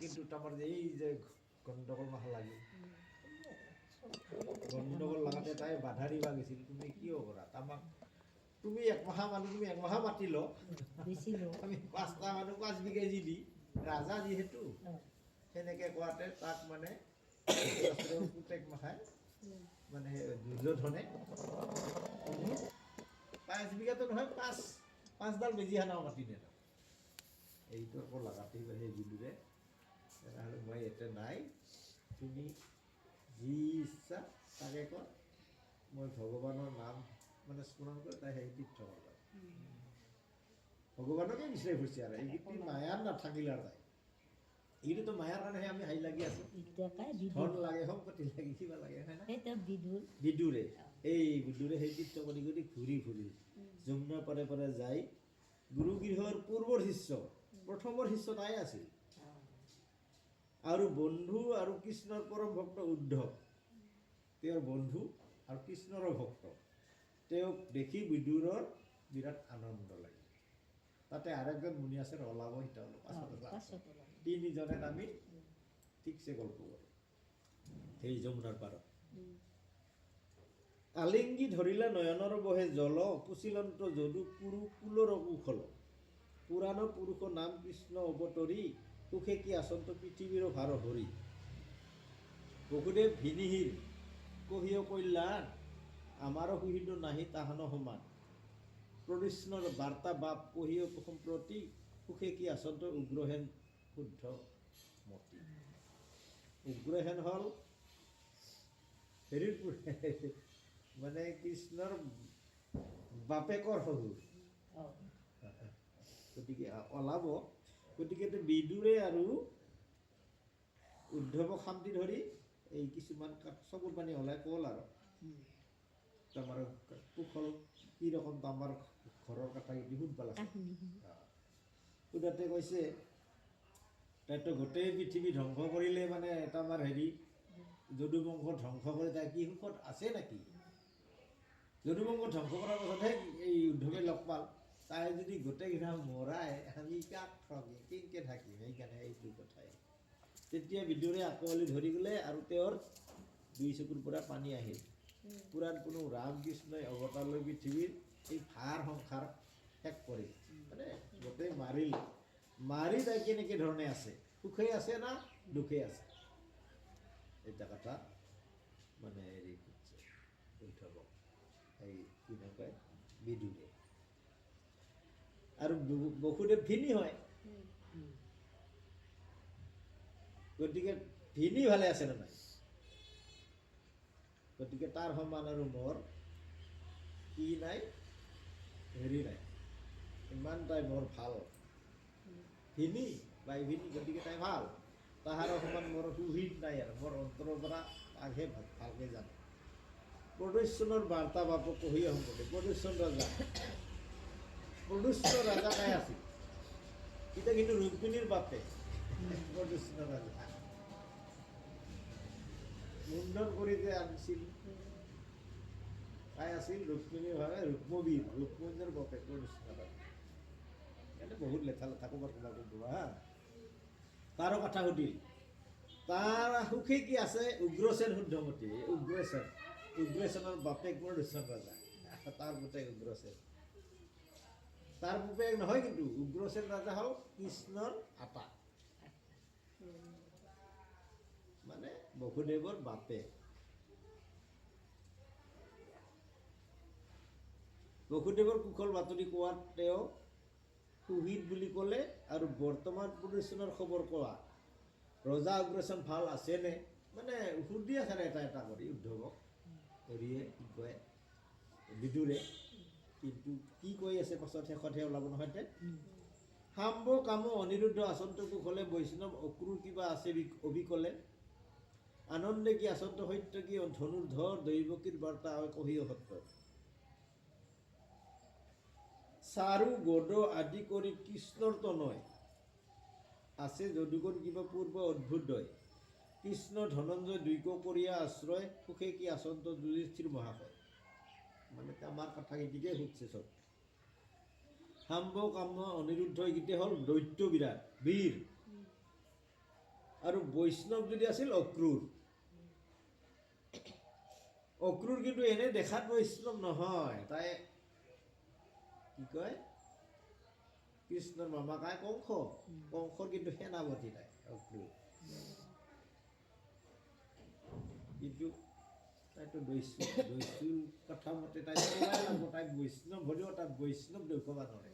কিন্তু তোমাৰ যে এই যে গণ্ডগোল মাথা লাগি গণ্ডগোল লাগাতে তাই বাধা দিবা গৈছিল তুমি কিয় কৰা তামাক তুমি একমাহা মানুহ তুমি একমাহা মাতি ল আমি 5টা মানুহ 5 বিঘা যি দি ৰাজা যিহেতু সেনেকে কোৱাতে তাক মানে পুতেক মাথায় মানে দুৰ্যোধনে 5 বিঘাটো নহয় 5ডাল বেজি হানাও মাতি দে এইটো আকৌ লাগাতেই সেই বিলুৰে তেনেহ'লে মই ইয়াতে নাই তুমি যি ইচ্ছা তাকে কৰ মই ভগৱানৰ নাম মানে স্মৰণ কৰি তাই সেই তীৰ্থ কৰিব ভগৱানকে বিচাৰি ফুৰিছে আৰু এইটো মায়াৰ নাথাকিলে আৰু তাই এইটোতো মায়াৰ কাৰণেহে আমি হাই লাগি আছো ধন লাগে সম্পত্তি লাগে কিবা লাগে হয় না বিদুৰে এই বিদুৰে সেই তীৰ্থ কৰি কৰি ঘূৰি ঘূৰি যমুনাৰ পাৰে পাৰে যাই গুৰুগৃহৰ পূৰ্বৰ শিষ্য প্ৰথমৰ শিষ্য তাই আছিল আৰু বন্ধু আৰু কৃষ্ণৰ পৰম ভক্ত উদ্ধৱ তেওঁৰ বন্ধু আৰু কৃষ্ণৰ ভক্ত তেওঁক দেখি বিদুৰৰ বিৰাট আনন্দ লাগে তাতে আরেকজন মুনি আছে ওলাব এটা হলো পাছত তিনিজনে নামি ঠিকছে গল্প করে সেই যমুনার পাৰত আলিঙ্গি ধৰিলা নয়নৰ বহে জল পুচিলন্ত যদু পুৰু কুলৰ কুশল পুৰাণ পুৰুষ নাম কৃষ্ণ অৱতৰী সুখে কি আচন্ত পৃথিৱীৰ ভাৰ হৰি বসুদেৱ ভিনিহিৰ কহিয় কল্যাণ আমাৰো সুহিত নাহি তাহান সমান প্ৰদৃষ্ণৰ বাৰ্তা বাপ কহিয় সম্প্ৰতি সুখে কি আচন্ত উগ্ৰহেন শুদ্ধ মতি উগ্ৰহেন হ'ল হেৰিৰ মানে কৃষ্ণৰ বাপেকৰ শহুৰ গতিকে ওলাব গতিকে বিদুৰে আৰু উদ্ধৱক শান্তি ধৰি এই কিছুমান চকুৰ পানী ওলাই ক'ল আৰু আমাৰ কুশল কি ৰকম আমাৰ ঘৰৰ কথা কি সুধবা লাগে সুধাতে কৈছে তাইতো গোটেই পৃথিৱী ধ্বংস কৰিলে মানে এটা আমাৰ হেৰি যদুবংশ ধ্বংস কৰি তাই কি সুখত আছে নেকি যদুবংশ ধ্বংস কৰাৰ পাছতহে এই উদ্ধৱে লগ পাল তাই যদি গোটেইকেইটা মৰাই আমি কাক ঠগি কেনেকৈ থাকিম সেইকাৰণে এইটো কথাই তেতিয়া বিদুৰে আকোৱালি ধৰি গ'লে আৰু তেওঁৰ 2 চকুৰ পৰা পানী আহিল পুৰাণ কোনো ৰামকৃষ্ণই অৱতাৰ লৈ পৃথিৱীৰ এই ভাৰ সংসাৰ শেষ কৰি মানে গোটেই মাৰি তাই কেনেকৈ ধৰণে আছে সুখেই আছে না দুখেই আছে এটা কথা মানে হেৰি কৰিছে উদ্ধৱক এই কি নকয় বিদুৰে আৰু বসুদেৱ ভিনী হয় গতিকে ভিনী ভালে আছে নে নাই গতিকে তাৰ সমান আৰু মোৰ কি নাই হেৰি নাই ইমান তাই মোৰ ভাল ভিনী বাই ভিনী গতিকে তাই ভাল তাহাৰ সমান মোৰ সুহিত নাই আৰু মোৰ অন্তৰৰ পৰা তাকহে ভালকৈ জানে প্ৰদৰ্শনৰ বাৰ্তা বাপক কহি সম্পত্তি প্ৰদৰ্শন ৰাজা কাই আছিল এতিয়া কিন্তু ৰুক্মিণীৰ বাপে প্ৰদৰ্শন ৰাজা মুণ্ডন কৰি যে আনিছিল তাই আছিল ৰুক্মিণীৰ ভাৱে ৰুক্মবীৰ বাপে প্ৰদৰ্শন ৰাজা এনে বহুত লেঠা ক'বাৰ হা তাৰো কথা সুধিল তাৰ সুখে কি আছে উগ্ৰসেন শুদ্ধমতী উগ্ৰসেনৰ বাপেক প্ৰদৰ্শন ৰাজা তাৰ পুতেক উগ্ৰসেন তাৰ পুতেক নহয় কিন্তু উগ্ৰসেন ৰাজা হ'ল কৃষ্ণৰ আটা মানে বসুদেৱৰ বাপেক বসুদেৱৰ কুশল বাতৰি কোৱাত তেওঁ সুহিত বুলি ক'লে আৰু বৰ্তমান প্ৰদৰ্শনৰ খবৰ কোৱা ৰজা উগ্ৰসেন ভাল আছেনে মানে সুধি আছে এটা কৰি উদ্ধৱক কৰিয়ে কি কয় বিদুৰে কিন্তু কি কৈ আছে পাছত শেষতহে ওলাব নহয়তে শাম্ব কাম অনিৰুদ্ধ আচন্ত কুশলে বৈষ্ণৱ অক্ৰূৰ কিবা আছে অবিকলে আনন্দে কি আচন্ত সত্য কি ধনুৰ্ধৰ দৈৱকীৰ বাৰ্তা কহিও সত্য চাৰু গদ আদি কৰি কৃষ্ণৰ তনয় আছে যদুগুণ কিবা পূৰ্ব অদ্ভুতয় কৃষ্ণ ধনঞ্জয় দুইক কৰিয়া আশ্ৰয় সুখে কি আচন্ত যুধিষ্ঠিৰ মহাশয় মানে আমাৰ কথা গীতিকে সুধছে চব শাম্ব কাম্য অনিৰুদ্ধ এইকেইটা হ'ল দৈত্য বিৰাট বীৰ আৰু বৈষ্ণৱ যদি আছিল অক্ৰূৰ। অক্ৰূৰ কিন্তু এনে দেখাত বৈষ্ণৱ নহয়, তাই কি কয় কৃষ্ণৰ মামাকাই কংস, কংসৰ কিন্তু সেনাপতি তাই অক্ৰূৰ। কিন্তু তাইতো দস্যুৰ কথা মতে তাই তাই বৈষ্ণৱ হ'লেও তাই বৈষ্ণৱ দেখুৱাব নোৱাৰে।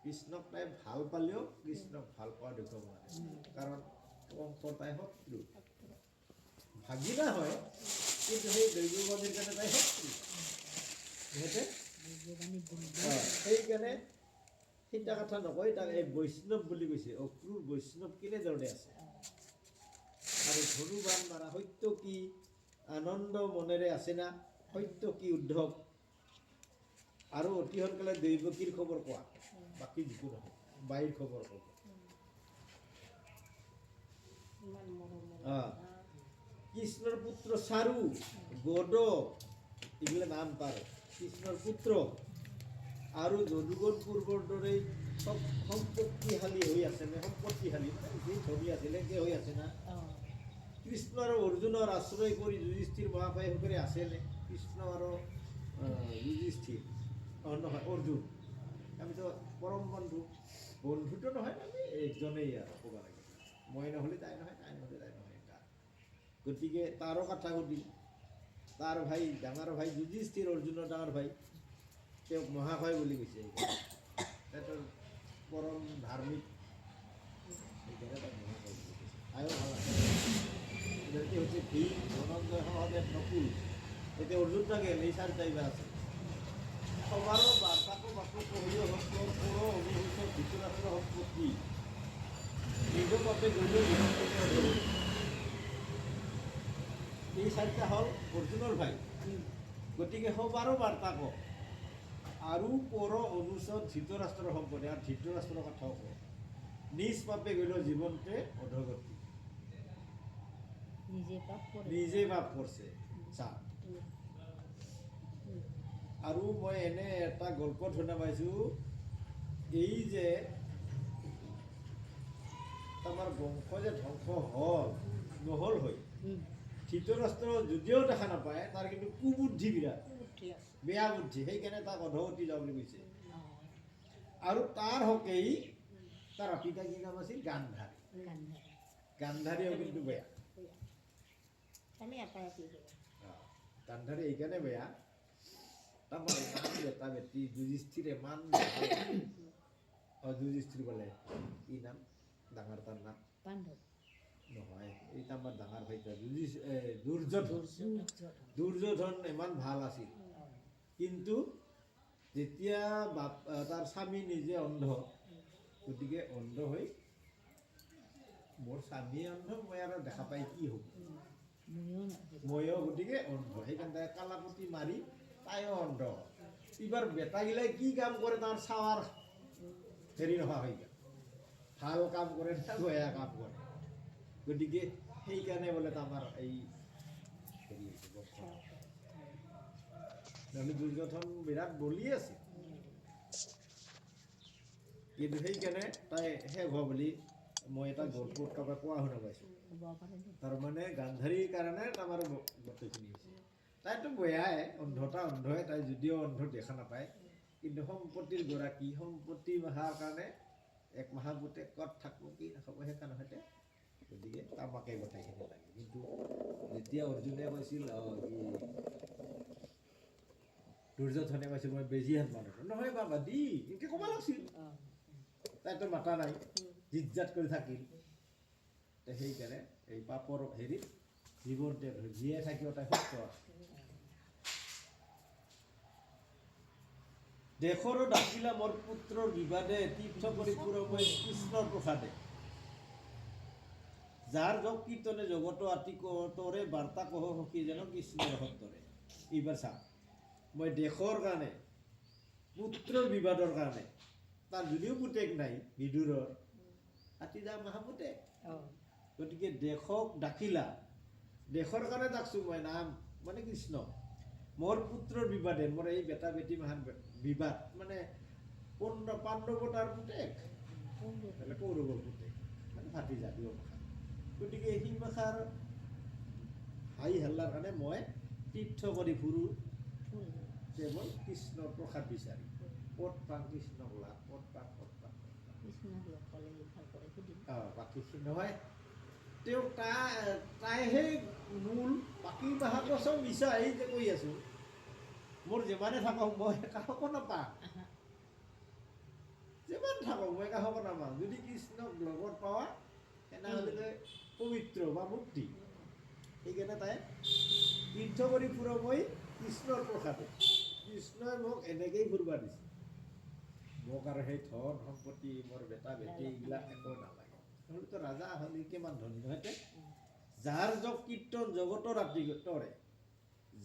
কৃষ্ণক তাই ভাল পালেও কৃষ্ণক ভাল পোৱা দেখুৱাব নোৱাৰে, কাৰণ কংস তাই শত্ৰু, ভাগিনা হয় কিন্তু সেই দৈৱবাণীৰ কাৰণে তাই শত্ৰু। সেইকাৰণে সেইটা কথা নকয়, তাক এই বৈষ্ণৱ বুলি কৈছে। অক্ৰূৰ বৈষ্ণৱ কেনেধৰণে আছে, আৰু ধনুবান মাৰা সত্য কি আনন্দ মনেৰে আছে না, সত্য কি উদ্ধৱ, আৰু অতি সোনকালে দৈৱকীৰ খবৰ কোৱা, বাকী যিটো নহয় বাৰীৰ খবৰ ক'ব। কৃষ্ণৰ পুত্ৰ চাৰু, গদ, এইবিলাক নাম তাৰ কৃষ্ণৰ পুত্ৰ, আৰু যদুগণ পূৰ্বৰ দৰে সম্পত্তিশালী হৈ আছে নে, সম্পত্তিশালী মানে যি ধনী আছিলে সেই হৈ আছে না। কৃষ্ণ আৰু অৰ্জুনৰ আশ্ৰয় কৰি যুধিষ্ঠিৰ মহাবাহুৰে আছেনে, কৃষ্ণ আৰু যুধিষ্ঠিৰ নহয় অৰ্জুন, আমিতো পৰম বন্ধু, বন্ধুটো নহয় আমি একজনেই আৰু ক'ব লাগে, মই নহ'লে তাই নহয়, তাই নহ'লে তাই নহয় তাৰ। গতিকে তাৰো কথা সুধিল, তাৰ ভাই ডাঙৰ ভাই যুধিষ্ঠিৰ অৰ্জুনৰ ডাঙৰ ভাই, তেওঁক মহাশয় বুলি কৈছে, তেখেতৰ পৰম ধাৰ্মিক, সেইকাৰণে তাক মহাশয় বুলি কৈছে। আয়ো ভাল আছে হৈছে ভীম, ধনঞ্জয়, সহদেৱ, নকুল, এতিয়া অৰ্জুন থাকে এই চাৰি টাইমা আছে। সবাৰো বাৰ্তাকো মাত্ৰ পঢ়িও সত্য, পৰ অভিভূত ধৃতৰাষ্ট্ৰ সম্পত্তি, নিজ বাবে গৈ এই চাৰিটা হ'ল অৰ্জুনৰ ভাই। গতিকে সবাৰো বাৰ্তা কওঁ, আৰু পৰ অনুচৰ ধৃতৰাষ্ট্ৰৰ সম্পত্তি, আৰু ধৃতৰাষ্ট্ৰৰ কথাও কওঁ, নিজ পাপে গ'লেও জীৱনতে অধগতি, নিজে পাপ কৰিছে। চা, আৰু মই এনে এটা গল্পত শুনা পাইছোঁ, এই যে আমাৰ বংশ যে ধ্বংস হ'ল নহ'ল হৈ, ধৃতৰাষ্ট্ৰ যদিও দেখা নাপায়, তাৰ কিন্তু কুবুদ্ধি বিৰাট, বেয়া বুদ্ধি, সেইকাৰণে তাক অধগতি যোৱা বুলি কৈছে। আৰু তাৰ হকেই তাৰ পিতা কি নাম আছিল, গান্ধাৰী। গান্ধাৰীও কিন্তু বেয়া, গান্ধাৰী এইকাৰণে বেয়া, তাৰমানে ইমান বেটা বেটি, যুধিষ্ঠিৰে মান যুধিষ্ঠিৰ বোলে কি নাম ডাঙৰ, তাৰ নাম নহয়, এই আমাৰ ডাঙৰ ভাইটা দুৰ্যোধন ইমান ভাল আছিল, কিন্তু যেতিয়া তাৰ স্বামী নিজে অন্ধ, গতিকে অন্ধ হৈ মোৰ স্বামী অন্ধ, মই আৰু দেখা পাই কি হ'ব, ময়ো গতিকে অন্ধ, সেইকাৰণে তাই কালাপতি মাৰি তাইও অন্ধ। এইবাৰ বেটাগিলাই কি কাম কৰে তাৰ চাৱাৰ হেৰি নোহোৱা হৈ গ'ল, ভাল কাম কৰে না বেয়া কাম কৰে, গতিকে সেইকাৰণে বোলে আমাৰ এই হেৰি হৈছে, নহ'লে দুৰ্যোধন বিৰাট বলি আছে, কিন্তু সেইকাৰণে তাই শেষ হোৱা বুলি মই এটা গল্পত কাৰোবাক কোৱা শুনা পাইছোঁ। তাৰমানে গান্ধাৰীৰ কাৰণে আমাৰ গোটেইখিনি হৈছে, তাইতো বেয়াই, অন্ধতা অন্ধই, তাই যদিও অন্ধ দেখা নাপায়, কিন্তু সম্পত্তিৰ গৰাকী, সম্পত্তি মাহাৰ কাৰণে এক মাহৰ গোটেই ক'ত থাকব কি নাখাব সেইকাৰণে সৈতে, গতিকে তামাকে গোটেইখিনি লাগে। কিন্তু যেতিয়া অৰ্জুনে কৈছিল দুৰ্যোধনে কৈছিল মই বেজি হাত মাৰো, নহয় বাবা দি এনেকৈ ক'ব লাগিছিল, তাইতো মাতা নাই, জিজ্জাত কৰি থাকিল, সেইকাৰণে এই পাপৰ হেৰিত জীৱনতে জীয়াই থাকিব তাই সত্য আছে। দেশৰো ডাকিলা মোৰ পুত্ৰৰ বিবাদে, তীৰ্থ কৰি পুৰময় কৃষ্ণৰ প্ৰসাদে, যাৰ যোগ কীৰ্তনে জগত আতি তৰে, বাৰ্তা কহ সখী যেন কৃষ্ণৰ সত্তৰে। এইবাৰ চা, মই দেশৰ কাৰণে, পুত্ৰৰ বিবাদৰ কাৰণে, তাৰ যদিও পুতেক নাই বিদুৰৰ, আতি যা মহাপুতেক, গতিকে দেশক ডাকিলা, দেশৰ কাৰণে ডাকছোঁ মই, নাম মানে কৃষ্ণ, মোৰ পুত্ৰৰ বিবাদে, মোৰ এই বেটা বেটি মহান বিবাদ, মানে পাণ্ডৱ তাৰ পুতেক, কৌৰৱৰ পুতেক, মানে ভাতি কাটি যাবি অমুখা গতিকে সিমখাৰ হাই হাল্লাৰ কাৰণে মই তীৰ্থ কৰি ফুৰোঁ কেৱল কৃষ্ণৰ প্ৰসাদ বিচাৰি ক'ত পাম কৃষ্ণক লাভ ক'ত পাম বাকীখিনি নহয় তেওঁ তাই সেই মূল বাকী বাহাটো চব মিছা এই যে কৈ আছোঁ মোৰ যিমানে থাকক মই কাষকো নাপাওঁ যিমান থাকক মই কাষকো নাপাওঁ যদি কৃষ্ণক লগত পাৱা তেনেহ'লে পবিত্ৰ বা মুক্তি সেইকাৰণে তাই তীৰ্থ কৰি ফুৰা মই কৃষ্ণৰ প্ৰসাদে কৃষ্ণই মোক এনেকেই ফুৰিব দিছে মোক আৰু সেই ধন সম্পত্তি মোৰ বেটা বেটি এইবিলাক একো নালাগে নহ'লেতো ৰাজা হ'লে কিমান ধনী নহয়তে যাৰ জগ কীৰ্তন জগতৰ ৰাতি তৰে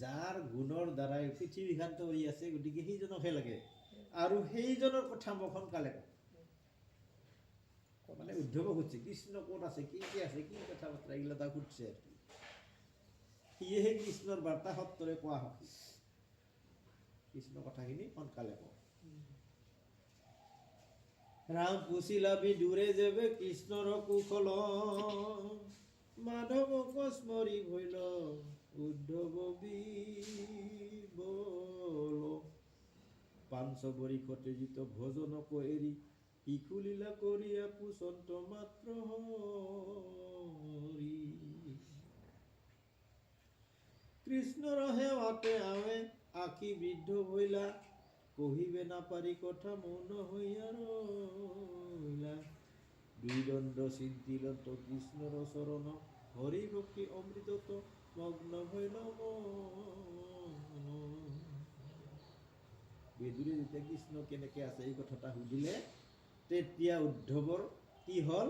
যাৰ গুণৰ দ্বাৰাই পৃথিৱীখন তৰি আছে গতিকে সেইজনকহে লাগে আৰু সেইজনৰ কথা মোক সোনকালে মানে উদ্ধৱ সুধিছে কৃষ্ণ ক'ত আছে কি আছে কি কথা বতৰা এইগিলা তাক সুধিছে আৰু সিয়েহে কৃষ্ণৰ বাৰ্তা সত্তৰে কোৱা সখী কৃষ্ণ কথাখিনি সোনকালে কওঁ ৰাম পুছিলাবি দূৰে যাবে কৃষ্ণৰ কুশল মাধৱক স্মৰি ভৈল উদ্ধৱ বিবল পাঞ্চবৰী কটেজিত ভোজনক এৰি শিশুলীলা কৰিয়া পুচন্ত মাত্ৰ হৰি কৃষ্ণৰ সেৱাতে আৱে আখি বৃদ্ধ ভৈলা কহিবে নাপাৰি কথা মৌন হৈয়া ৰৈলা দুই দণ্ড চিন্তিলত কৃষ্ণৰ চৰণ হৰি ভক্তি অমৃতত মগ্ন ভৈল বেদুৰে যেতিয়া কৃষ্ণ কেনেকে আছে এই কথাটা সুধিলে তেতিয়া উদ্ধৱৰ কি হ'ল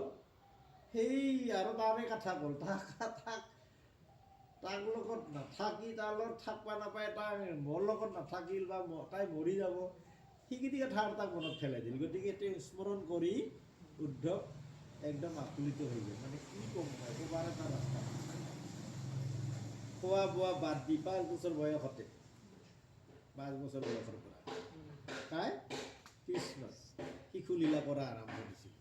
সেই আৰু তাৰে কথা ক'ল তাক লগত নাথাকি তাৰ লগত থাকবা নাপায় তাই মোৰ লগত নাথাকিল বা তাই মৰি যাব সেইখিনি কথা আৰু তাক মনত পেলাই দিল গতিকে তেওঁ স্মৰণ কৰি উদ্ধৱ একদম আকুলিত হৈ গ'ল মানে কি ক'ম মই ক'বাৰ এটা ৰাস্তা খোৱা বোৱা বাদ দি 5 বছৰ বয়সতে 5 বছৰ বয়সৰ পৰা তাই কৃষ্ণ শিশুলীলা কৰা আৰম্ভ কৰিছিল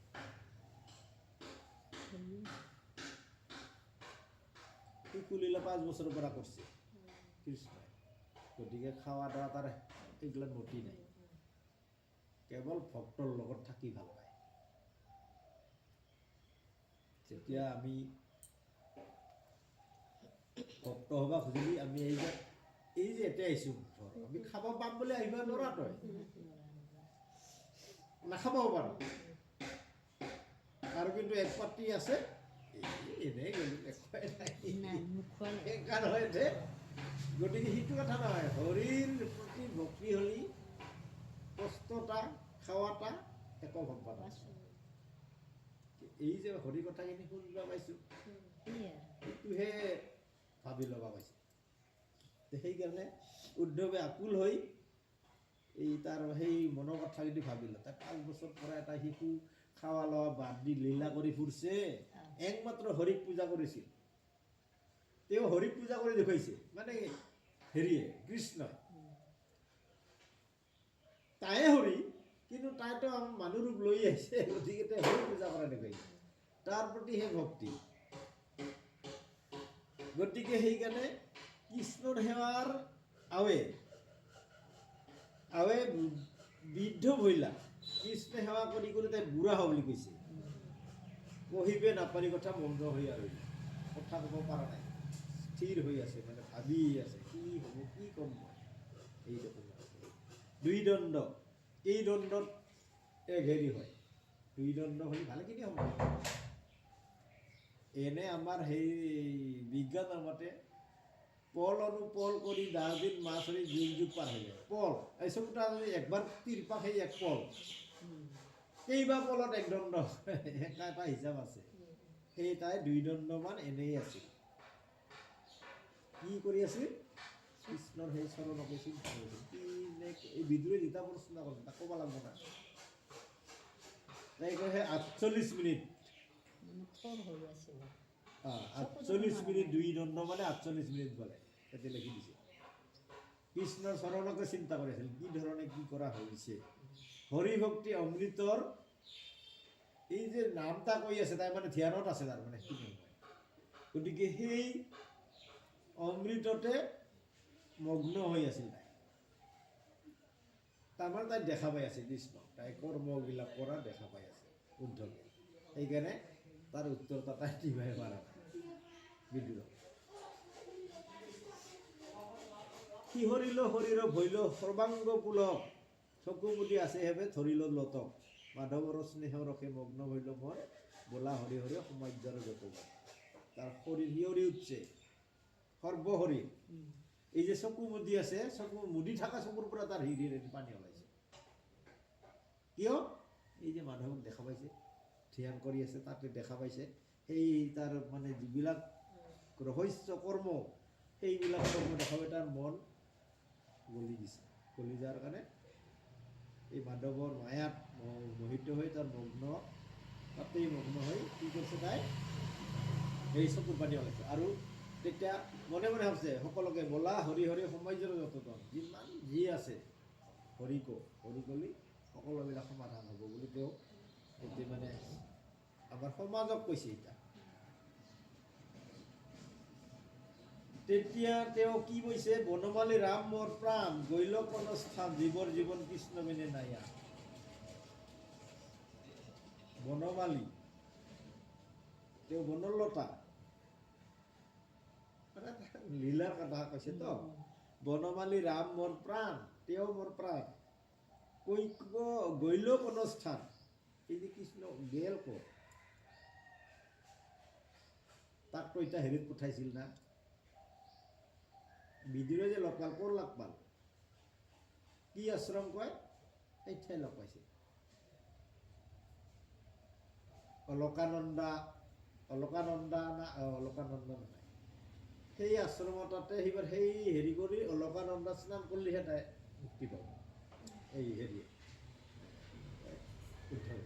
শিশুলীলা 5 বছৰৰ পৰা কৰিছে কৃষ্ণই গতিকে খাৱা দাৱা তাৰ এইগিলাক নতি নাই কেৱল ভক্তৰ লগত থাকি ভাল পায় যেতিয়া আমি ভক্ত হবা খুজিলি আমি এই যে এতিয়া আহিছোঁ আমি খাব পাম বুলি আহিব নোৱাৰা তই নাখাবও পাৰোঁ আৰু কিন্তু এক পাতি আছে এনেই গ'লো সেইকাৰণে গতিকে সেইটো কথা নহয় হৰিৰ প্ৰতি ভক্তি হ'লি কষ্টটা খাৱাটা একো ভবা এই যে হৰি কথাখিনি শুনিব পাইছোঁ সেইটোহে ভাবি ল'বা পাইছোঁ সেইকাৰণে উদ্ধৱে আকুল হৈ এই তাৰ সেই মনৰ কথাখিনি ভাবিলে তাই 5 বছৰ পৰা এটা শিশু খাৱা লোৱা বাদ দি লীলা কৰি ফুৰিছে একমাত্ৰ হৰিক পূজা কৰিছিল তেওঁ হৰিক পূজা কৰি দেখুৱাইছে মানে হেৰিয়ে কৃষ্ণই তায়ে হৰি কিন্তু তাইতো মানুহ ৰূপ লৈ আহিছে গতিকে তেওঁ হৰি পূজা কৰা দেখুৱাইছে তাৰ প্ৰতি সেই ভক্তি গতিকে সেইকাৰণে কৃষ্ণৰ সেৱাৰ আৱে বৃদ্ধ ভৈলা কৃষ্ণ সেৱা কৰি কৰি তাই বুঢ়া হোৱা বুলি কৈছে কহিবে নাপাৰি কথা মন্দ হৈ আৰু কথা ক'ব পৰা নাই স্থিৰ হৈ আছে মানে ভাবি আছে কি হ'ব কি ক'ম মই এই দেখোন দুই দণ্ড এই দণ্ডত এক হেৰি হয় দুই দণ্ড হ'লে ভালেখিনি হ'ব এনে আমাৰ সেই বিজ্ঞানৰ মতে পল অনুপল কৰি 10 দিন মাছ ধৰি যুগ পাৰ হৈ যায় পল এই চকুটা যদি একবাৰ তিৰপা সেই এক পল কেইবা পলত এক দণ্ড এটা হিচাপ আছে সেই তাই 2 দণ্ডমান এনেই আছিল কি কৰি আছিল কৃষ্ণৰ সেই চৰণকে চিন্তা কৰিছিল এই বিদুৰে যেতিয়া প্ৰশ্ন কৰিছিল তাক ক'ব লাগিব না তাই কয় 48 মিনিট 48 মিনিট 2 দণ্ড মানে 48 মিনিট বোলে তাতে লিখি দিছে কৃষ্ণৰ চৰণকে চিন্তা কৰিছিল কি ধৰণে কি কৰা হৈছে হৰি ভক্তি অমৃতৰ এই যে নামটা কৈ আছে তাই মানে ধ্যানত আছে তাৰ মানে কি গতিকে সেই অমৃততে মগ্ন হৈ আছিল তাই তাৰমানে তাই দেখা পাই আছে কৃষ্ণ তাই কৰ্মবিলাক কৰা দেখা পাই আছে উদ্ধৱে সেইকাৰণে তাৰ উত্তৰটা তাই দিবই পৰা নাই বিদুৰক শিহৰিল শৰীৰ ভৈল সৰ্বাংগ পুলক চকু মুদি আছে হেবে ধৰিল লতক মাধৱৰ স্নেহ ৰসে মগ্ন হইল মোৰ বোলা হৰি হৰি সমাজ্যৰ যত তাৰ শৰীৰ শিয়ৰি উঠছে সৰ্বশৰীৰ এই যে চকু মুদি আছে চকু মুদি থকা চকুৰ পৰা তাৰ হিৰিৰ পানী ওলাইছে কিয় এই যে মাধৱক দেখা পাইছে ধ্যান কৰি আছে তাতে দেখা পাইছে সেই তাৰ মানে যিবিলাক ৰহস্য কৰ্ম সেইবিলাক কৰ্ম দেখা পাই তাৰ মন গলি দিছে গলি যোৱাৰ কাৰণে এই মাধৱৰ মায়াত মোহিত হৈ তাৰ মগ্ন তাতেই মগ্ন হৈ কি কৰিছে তাই এই চকুৰ পানী ওলাইছে আৰু তেতিয়া মনে মনে ভাবছে সকলোকে বোলা হৰি হৰি সমাজৰ যতন যিমান যি আছে হৰি কলি সকলোবিলাক সমাধান হ'ব বুলি তেওঁ এতিয়া মানে আমাৰ সমাজক কৈছে এতিয়া তেতিয়া তেওঁ কি কৈছে বনমালী ৰাম মোৰ প্ৰাণ গৈল কোনো স্থান জীৱৰ জীৱন কৃষ্ণ বিনে নাইয়া বনমালী তেওঁ বনলতা লীলাৰ কথা কৈছে তো বনমালী ৰাম মোৰ প্ৰাণ তেওঁ মোৰ প্ৰাণ গৈল কোনো স্থান এই যে কৃষ্ণ গেল ক'ত তাক তো এতিয়া হেৰিত পঠাইছিল না বিদুৰে যে লগ পাল ক'ৰ লগ পাল কি আশ্ৰম কয় সেই ঠাই লগ পাইছে অলকানন্দা না অলকানন্দা নহয় সেই আশ্ৰমৰ তাতে সেইবাৰ সেই হেৰি কৰি অলকানন্দা স্নান কৰিলেহে তাই মুক্তি পাব এই হেৰি উদ্ধৱ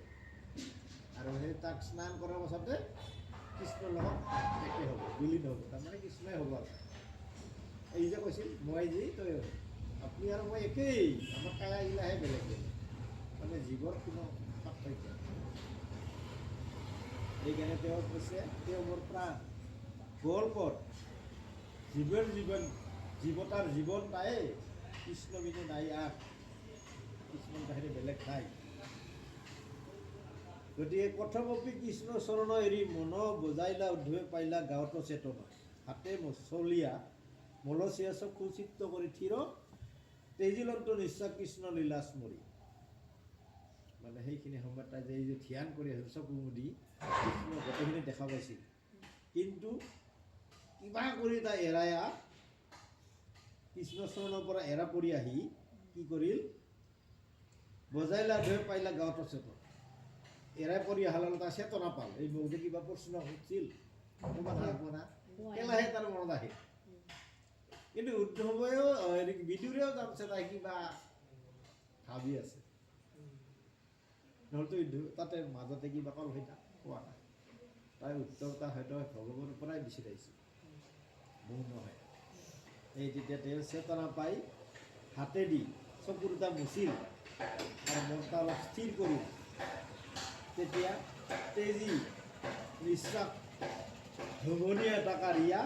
আৰু সেই তাক স্নান কৰাৰ পাছতে কৃষ্ণৰ লগত একে হ'ব বিলীন হ'ব তাৰমানে কৃষ্ণই হ'ব আৰু এই যে কৈছিল মই যি তই আপুনি আৰু মই একেই আমাৰ কায়াগিলাহে বেলেগ বেলেগ মানে জীৱৰ কোনো পাৰ্থক্য সেইকাৰণে তেওঁ কৈছে তেওঁ মোৰ প্ৰাণ গ'ল ক'ত জীৱতাৰ জীৱন তাই কৃষ্ণ বিনে নাই আঠ কৃষ্ণৰ বাহিৰে বেলেগ নাই গতিকে প্ৰথমপি কৃষ্ণ চৰণ এৰি মন বজাইলা উদ্ধৱে পাইলা গাঁৱতো চেতনা হাতে মচলীয়া মলচীয়া চকু চিত্ত কৰি থিৰ তেজিলন্ত নিশ্চয় কৃষ্ণ লীলা স্মৰি মানে সেইখিনি সময়ত তাই যে এই যে ধ্যান কৰি আছিল চকু মুদি কৃষ্ণ গোটেইখিনি দেখা পাইছিল কিন্তু কিবা কৰি তাই এৰায়া কৃষ্ণ চৰণৰ পৰা এৰা পৰি আহি কি কৰিল বজাইলা উদ্ধৱে পাইলা গাঁৱতো চেতনা এৰাই পৰি অহাৰ লগত তাই চেতনা পাল এই মোক যে কিবা প্ৰশ্ন সুধিছিল অকণমান লাগিব না কেলাহে তাৰ মনত আহে কিন্তু উদ্ধৱেও বিদুৰেও জানছে তাই কিবা ভাবি আছে নহ'লেতো তাতে মাজতে কিবা কল হৈ কোৱা নাই তাই উত্তৰটা হয়তো ভগৱানৰ পৰাই বিচাৰিছে মোৰ নহয় এই তেতিয়া তেওঁ চেতনা পাই হাতেদি চকু দুটা মুচিল আৰু মনটা অলপ স্থিৰ কৰিল তেতিয়া তেজি নিশ্বাস ঘুমনীয়া এটা কাৰিয়া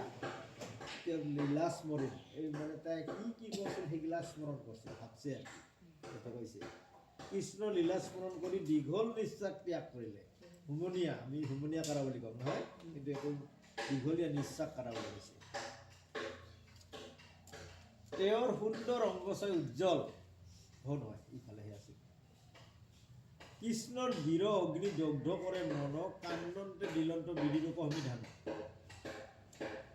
তেওঁৰ লীলা স্মৰণ এই মানে তাই কি কৰিছিল সেইগিলা স্মৰণ কৰিছিল ভাবছে এটা কৈছে কৃষ্ণ লীলা স্মৰণ কৰি দীঘল নিশ্বাস ত্যাগ কৰিলে হুমনীয়া আমি হুমনীয়া কাৰা বুলি কওঁ নহয় কিন্তু একো দীঘলীয়া নিশ্বাস কাৰা বুলি কৈছে তেওঁৰ সুন্দৰ অংগছয় উজ্জ্বল নহয় ইফালেহে আছিল কৃষ্ণৰ বীৰ অগ্নি দগ্ধ কৰে মন কান্দন্তে দিলন্ত বিধিৰূপ সমিধান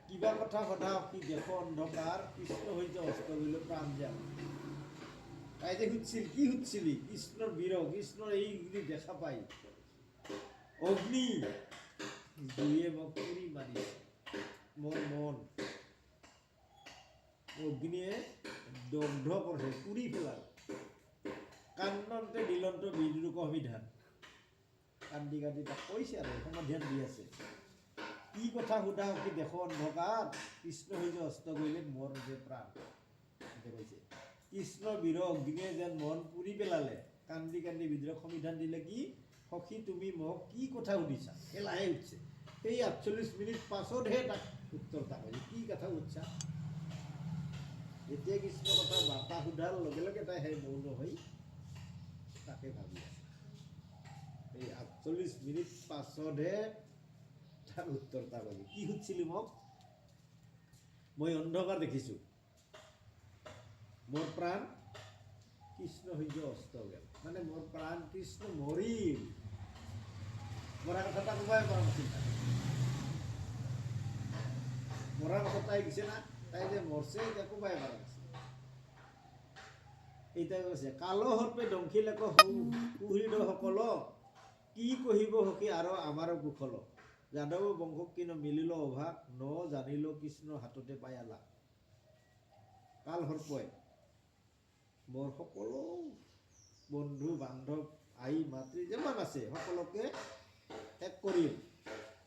কিবা কথা সদা কি দেখো অন্ধকাৰ কৃষ্ণ হৈছে অস্ত গ'ল প্ৰাণ যাম তাই যে সুধিছিল কি সুধিছিলি কৃষ্ণৰ বীৰ কৃষ্ণৰ এই দেখা পাই অগ্নি জুয়ে মোক পুৰি মাৰিছে মোৰ মন অগ্নিয়ে দগ্ধ কৰিছে পুৰি পেলাল কান্দন্তে দিলন্ত বিদ্ৰুক সমিধান কান্দি কান্দি তাক কৈছে আৰু সমাধান দি আছে কি কথা সোধা কি দেখো অন্ধকাৰ কৃষ্ণ হৈ যে অস্ত কৰিলে মোৰ যে প্ৰাণ কৈছে কৃষ্ণ বীৰ অগ্নিয়ে যেন মন পুৰি পেলালে কান্দি কান্দি বিদ্ৰোহ সমিধান দিলে কি সখী তুমি মোক কি কথা সুধিছা এলাহে উঠছে সেই 48 মিনিট পাছতহে তাক উত্তৰ এটা পাইছে কি কথা সুধছা যেতিয়া কৃষ্ণ কথা বাৰ্তা সোধাৰ লগে লগে তাই সেই মৌন হৈ তাকে ভাবি আছে এই 48 মিনিট পাছতহে তাৰ উত্তৰ এটা পাইছে কি সুধিছিলি মোক মই অন্ধকাৰ দেখিছোঁ মোৰ প্ৰাণ কৃষ্ণ সূৰ্য অস্ত গেল মানে মোৰ প্ৰাণ কৃষ্ণ মৰিল মৰা কথা এটা ক'বই পৰা নাছিল মৰাৰ কথা তাই কৈছে না তাই যে মৰছে এতিয়া ক'বই পৰা নাছিল এতিয়া কৈছে কালো সৰ্পে দংশিলেক সুহৃদ সকল কি কহিব সখী আৰু আমাৰো কুশল যাদৱ বংশক কিনো মিলিল অভাগ ন জানিল কৃষ্ণ হাততে পাই আলা কাল সৰ্পই মোৰ সকলো বন্ধু বান্ধৱ আই মাতৃ যিমান আছে সকলোকে শেষ কৰিল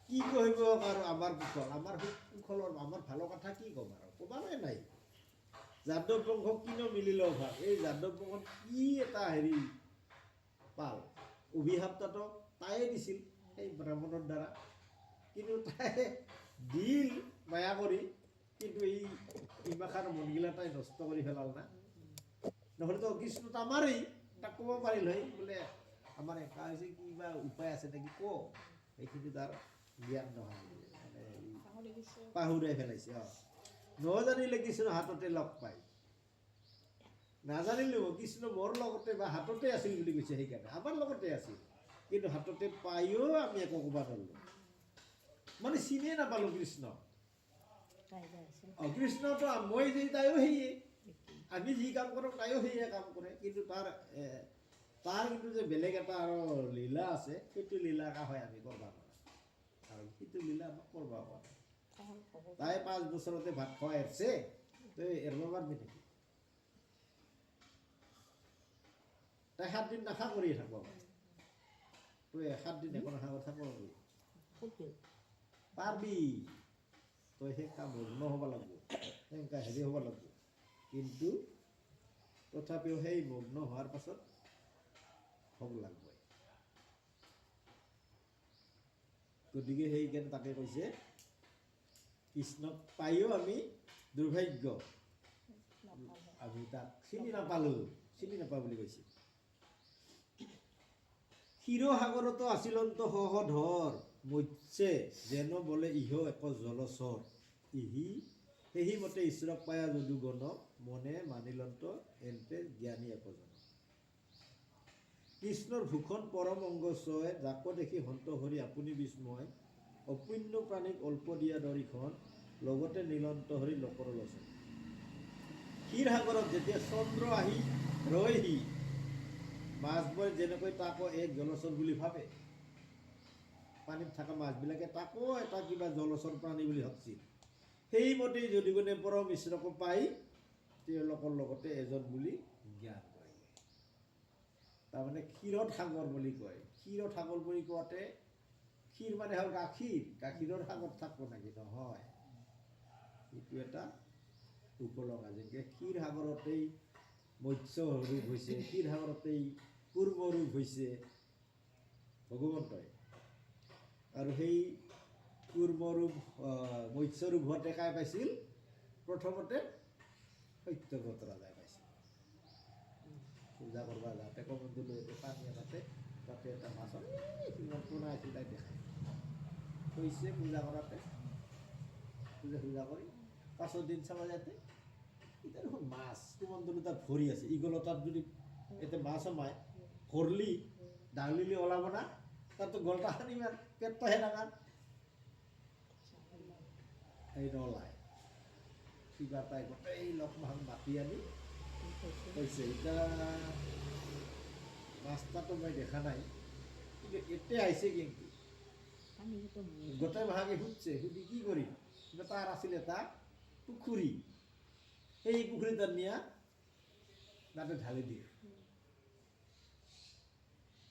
কি কহিব আৰু আমাৰ কুশল আমাৰ কুশলৰ আমাৰ ভালৰ কথা কি ক'ম আৰু ক'বাৰে নাই যাদৱ বংশক কিনো মিলিল অভাগ এই যাদৱ বংশত কি এটা হেৰি পাল অভিশাপটাতো তাইয়ে দিছিল সেই ব্ৰাহ্মণৰ দ্বাৰা কিন্তু তাই দিল মায়া কৰি কিন্তু এই ইমাখাৰ মনগিলা তাই নষ্ট কৰি পেলাল না নহ'লেতো কৃষ্ণটো আমাৰেই তাক ক'ব পাৰিল হয় বোলে আমাৰ একা হৈছে কিবা উপায় আছে নেকি ক সেইখিনি তাৰ জ্ঞান নহয় মানে পাহৰাই পেলাইছে নজানিলে কৃষ্ণ হাততে লগ পায় নাজানিলেও কৃষ্ণ মোৰ লগতে বা হাততে আছিল বুলি কৈছে সেইকাৰণে আমাৰ লগতে আছিল কিন্তু হাততে পায়ো আমি একো ক'ব নোৱাৰিলোঁ মানে চিনিয়ে নাপালোঁ কৃষ্ণ কৃষ্ণটো মই যে তাইও সেয়ে আমি যি কাম কৰোঁ তাইও সেয়ে কাম কৰে কিন্তু তাৰ কিন্তু যে বেলেগ এটা আৰু লীলা আছে সেইটো লীলা হয় আমি কৰিব নোৱাৰোঁ আৰু সেইটো লীলা আমাক কৰিব পৰা তাই 5 বছৰতে ভাত খোৱা এৰছে তই এৰিব পাৰিবি নেকি তাই 7 দিন নাখা কৰিয়ে থাকিব তই 7 দিন একো নাখা কৰি থাকিব পাৰবি তই সেই কাম মগ্ন হ'ব লাগিব সেনেকুৱা হেৰি হ'ব লাগিব কিন্তু তথাপিও সেই মগ্ন হোৱাৰ পাছত হ'ব লাগিব গতিকে সেইকাৰণে তাকে কৈছে কৃষ্ণক পায়ো আমি দুৰ্ভাগ্য আমি তাক চিনি নাপালোঁ চিনি নাপাওঁ বুলি কৈছে ক্ষীৰসাগৰতো আছিলন্ত সহধৰ মৎস্যে যেন বোলে ইহ এক জলচৰ সেহি মতে ঈশ্বৰক পায়া যদু গণ মনে মানিলন্ত এন্তে জ্ঞানী একজন কৃষ্ণৰ ভূষণ পৰম অংগ ছয় যাক দেখি হন্ত হৰি আপুনি বিস্ময় অপুণ্য প্ৰাণীক অল্প দিয়া দৰিখন লগতে নীলন্ত হৰি লোকৰ লোচন ক্ষীৰসাগৰত যেতিয়া চন্দ্ৰ আহি ৰয়হি মাছবোৰ যেনেকৈ তাকো এক জলচৰ বুলি ভাবে পানীত থকা মাছবিলাকে তাকো এটা কিবা জলচৰ প্ৰাণী বুলি ভাবছিল সেইমতেই যদি কোনে পৰম ঈশ্বৰকো পাই তেওঁলোকৰ লগতে এজন বুলি জ্ঞান কৰে তাৰমানে ক্ষীৰত সাগৰ বুলি কয় ক্ষীৰত সাগৰ বুলি কোৱাতে ক্ষীৰ মানে হ'ল গাখীৰৰ সাগৰ থাকিব নেকি নহয় এইটো এটা উপলঙা যেনেকৈ ক্ষীৰ সাগৰতেই মৎস্য ৰূপ হৈছে ক্ষীৰ সাগৰতেই কুৰ্ম ৰূপ হৈছে ভগৱন্তই আৰু সেই কুৰ্মৰূপ মৎস্যৰূপ হোৱাতে কাই পাইছিল প্ৰথমতে সত্যব্ৰত ৰজাই পাইছিল পূজা কৰিব যাওঁতে কমণ্ডলু পানী এটাতে তাতে এটা মাছ কিমান পোনা আছিল তাই দেখাই কৈছে পূজা কৰাতে পূজা কৰি 5 দিন চাব যাওঁতে এতিয়া দেখোন মাছ কমণ্ডলু তাত ভৰি আছে ইগল তাত যদি এতিয়া মাছ সোমায় ভৰলি ডাঙলিলি ওলাব না তাতো গলটা সানি ইমান পেটটোহে ডাঙৰ এই নলায় কিবা তাই গোটেই লগ মাহক মাতি আনি কৈছে এতিয়া মাছটাতো মই দেখা নাই কিন্তু এতিয়া আহিছে কিন্তু গোটেই মাহাকে সুধছে সুধি কি কৰি তাৰ আছিল এটা পুখুৰী সেই পুখুৰীত নিয়া তাতে ঢালি দিয়ে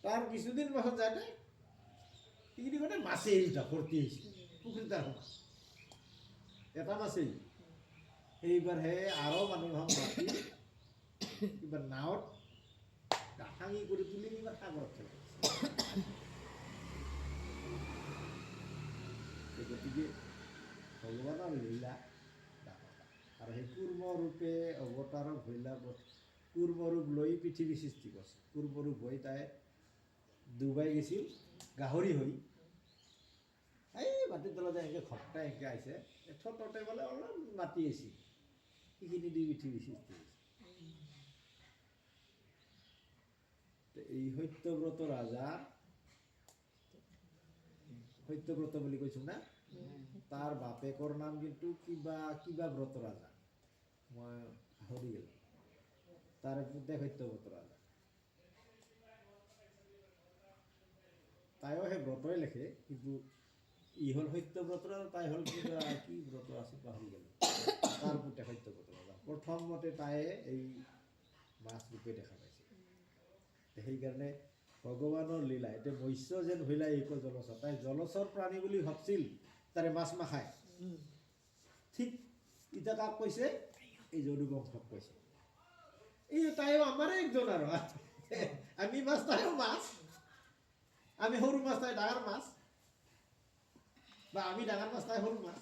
তাৰ কিছুদিন পাছত যাতে সেইখিনি গোটেই মাছেই ভৰ্তি আহিছে পুখুৰীত এটা মাছেই সেইবাৰ আৰু মানুহ মাতি কিবা নাৱত ভাঙি কৰি তুলি কিবা সাগৰত গতিকে ভগৱানৰ লীলা ডাঙৰ আৰু সেই কুৰ্মৰূপে অৱতাৰৰ ভৈলা কুৰ্মৰূপ লৈ পৃথিৱী সৃষ্টি কৰিছে। কুৰ্মৰূপ হৈ তাই ডুবাই গৈছিল গাহৰি হৈ, এই মাটিৰ তলত এনেকৈ ঘপটা এনেকৈ আহিছে, ঠোঁটতে বোলে অলপ মাটি আছিল, সেইখিনি দি পৃথিৱী সৃষ্টি হৈছে। এই সত্যব্ৰত ৰাজা, সত্যব্ৰত বুলি কৈছোঁ না, তাৰ বাপেকৰ নাম কিন্তু কিবা কিবা ব্ৰত ৰাজা, মই পাহৰি গ'লোঁ, তাৰ পুতেক সত্যব্ৰত ৰাজা। তাইও সেই ব্ৰতই লিখে, কিন্তু ই হ'ল সত্যব্ৰত ৰাজা, তাই হ'ল কিবা কি ব্ৰত আছিল পাহৰি গ'লোঁ, তাৰ পুতেক সত্যব্ৰত ৰাজা। প্ৰথমতে তাইয়ে এই মাছ ৰূপে দেখা পাইছে। সেইকাৰণে ভগৱানৰ লীলা, এতিয়া মৎস্য যেন ভৈলা এইকো জলচৰ, তাই জলচৰ প্ৰাণী বুলি ভাবছিল, তাৰে মাছ নাখায়। ঠিক এতিয়া কাক কৈছে? এই যদুবংশক কৈছে। এই তাইও আমাৰে একজন আৰু, আমি মাছ তাইও মাছ, আমি সৰু মাছ তাই ডাঙৰ মাছ, বা আমি ডাঙৰ মাছ তাই সৰু মাছ,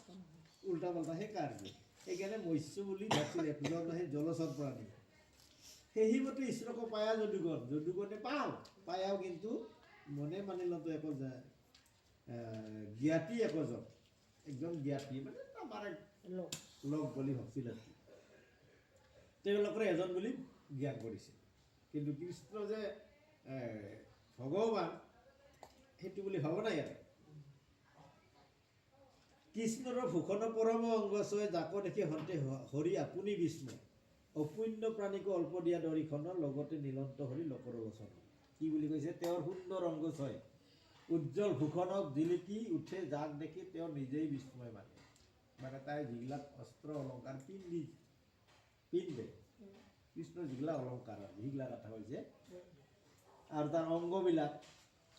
উল্টা পাল্টা সেইকাৰণে। সেইকাৰণে মৎস্য বুলি ভাবছিল একজন সেই জলচৰ প্ৰাণী। সেইমতে ঈশ্বৰকো পায়া যদুগণ, যদুগণে পায়াও কিন্তু মনে মানিলতো একো জ্ঞাতি একজন, একজন জ্ঞাতি মানে আমাৰ লগ বুলি ভাবছিল আৰু তেওঁলোকৰ এজন বুলি জ্ঞান কৰিছিল। কিন্তু কৃষ্ণ যে ভগৱান সেইটো বুলি ভাব নাই আৰু। কৃষ্ণৰ ভূষণ পৰম অংগছয়, যাকো দেখি হন্তে হৰি আপুনি বিষ্ণু, অপুণ্য প্ৰাণীকো অল্প দিয়া দৰিখনৰ, লগতে নীলন্ত হৰি লোকৰ বচন। কি বুলি কৈছে? তেওঁৰ সুন্দৰ অংগছয়, উজ্জ্বল ভূষণক জিলিকি উঠে, যাক দেখি তেওঁ নিজেই বিস্ময় মানে। মানে তাই যিবিলাক অস্ত্ৰ অলংকাৰ পিন্ধে, কৃষ্ণৰ যিবিলাক অলংকাৰ যিবিলাক কথা হৈছে, আৰু তাৰ অংগবিলাক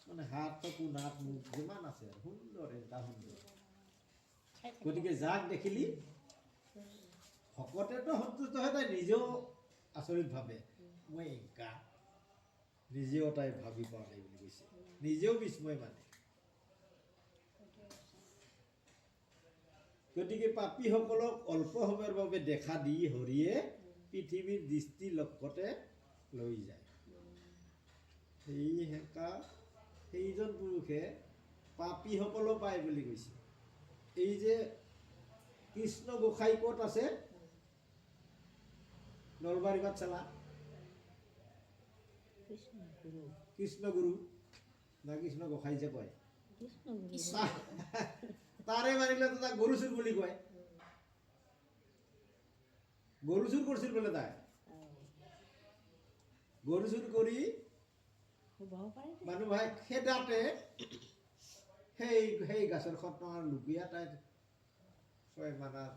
মানে হাত, চকু, নাক, মুখ যিমান আছে আৰু সুন্দৰ, এটা সুন্দৰ। গতিকে যাক দেখিলি ভকতেতো সন্তুষ্ট হয়, তাই নিজেও আচৰিত ভাবে, মই একা নিজেও তাই ভাবি পোৱা নাই বুলি কৈছে, নিজেও বিস্ময় মানে। গতিকে পাপীসকলক অল্প সময়ৰ বাবে দেখা দি হৰিয়ে পৃথিৱীৰ দৃষ্টি লক্ষ্যতে লৈ যায়। সেইজন পুৰুষে পাপীসকলো পায় বুলি কৈছে। এই যে কৃষ্ণ গোসাঁই ক'ত আছে? নলবাৰী পাঠশালা, কৃষ্ণ গুৰু না কৃষ্ণ গোসাঁই যে কয়, তাৰে মানিলে তাক গৰু চুৰ বুলি কয়। গৰু চুৰ কৰিছিল বোলে তাই, গৰু চুৰ কৰি মানুহ ভাই খেদাতে সেই গাছৰ খত লুকিয়া তাই